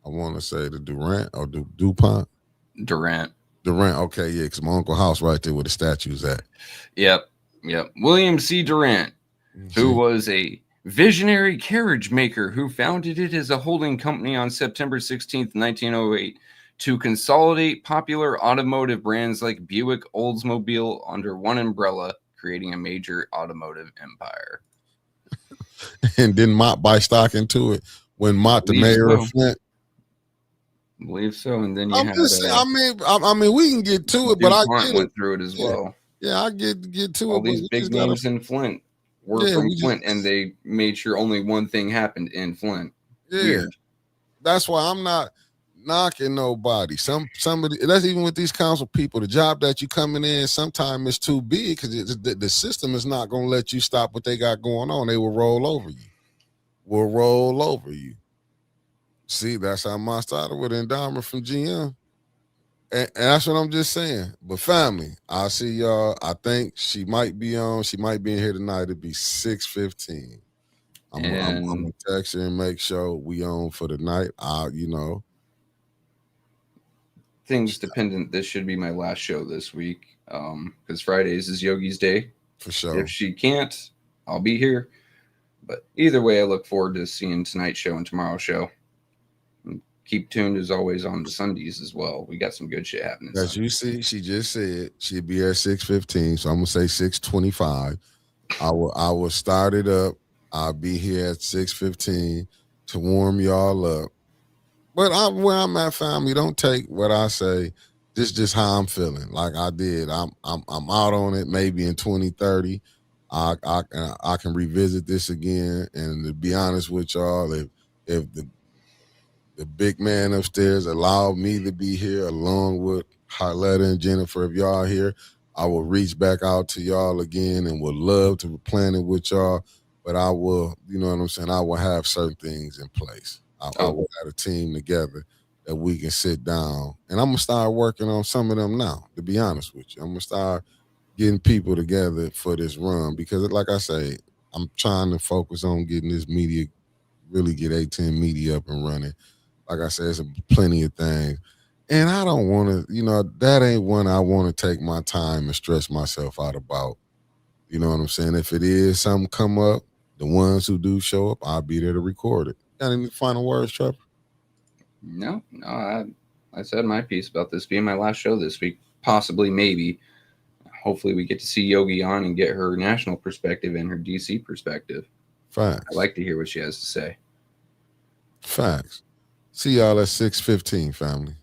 I want to say the Durant or DuPont. Durant. Okay, yeah, because my Uncle House right there where the statue's at. Yep. William C. Durant, who was a visionary carriage maker who founded it as a holding company on September 16th, 1908, to consolidate popular automotive brands like Buick, Oldsmobile under one umbrella, creating a major automotive empire. And didn't Mott buy stock into it when Mott, the mayor of Flint? I believe so. And then you I'm just saying, I mean, we can get to it, but I get went through it as well. Yeah, I get to all it. All these big names in Flint were from Flint, and they made sure only one thing happened in Flint. Yeah, weird. That's why I'm not knocking nobody. Somebody that's even with these council people. The job that you coming in sometimes is too big because the system is not going to let you stop what they got going on. They will roll over you. See, that's how I started with endowment from GM. And that's what I'm just saying. But family, I'll see y'all. I think she might be on. She might be in here tonight. It'll be 6:15. I'm gonna text her and make sure we on for the night. Things dependent. This should be my last show this week. Because Fridays is Yogi's day. For sure. If she can't, I'll be here. But either way, I look forward to seeing tonight's show and tomorrow's show. Keep tuned as always on the Sundays as well. We got some good shit happening. As you see, she just said she'd be at 6:15, so I'm gonna say 6:25. I will start it up. I'll be here at 6:15 to warm y'all up. But where I'm at, family, don't take what I say. This is just how I'm feeling. Like I did. I'm out on it. Maybe in 2030, I can revisit this again. And to be honest with y'all, if the big man upstairs allowed me to be here along with Harletta and Jennifer. If y'all here, I will reach back out to y'all again and would love to plan it with y'all. But I will, you know what I'm saying? I will have certain things in place. I will have a team together that we can sit down. And I'm going to start working on some of them now, to be honest with you. I'm going to start getting people together for this run because, like I say, I'm trying to focus on getting this media, really get A10 media up and running. Like I said, there's plenty of things. And I don't want to, that ain't one I want to take my time and stress myself out about. You know what I'm saying? If it is something come up, the ones who do show up, I'll be there to record it. Got any final words, Trevor? No. I said my piece about this being my last show this week. Possibly, maybe. Hopefully we get to see Yogi on and get her national perspective and her DC perspective. Facts. I like to hear what she has to say. Facts. See y'all at 6:15, family.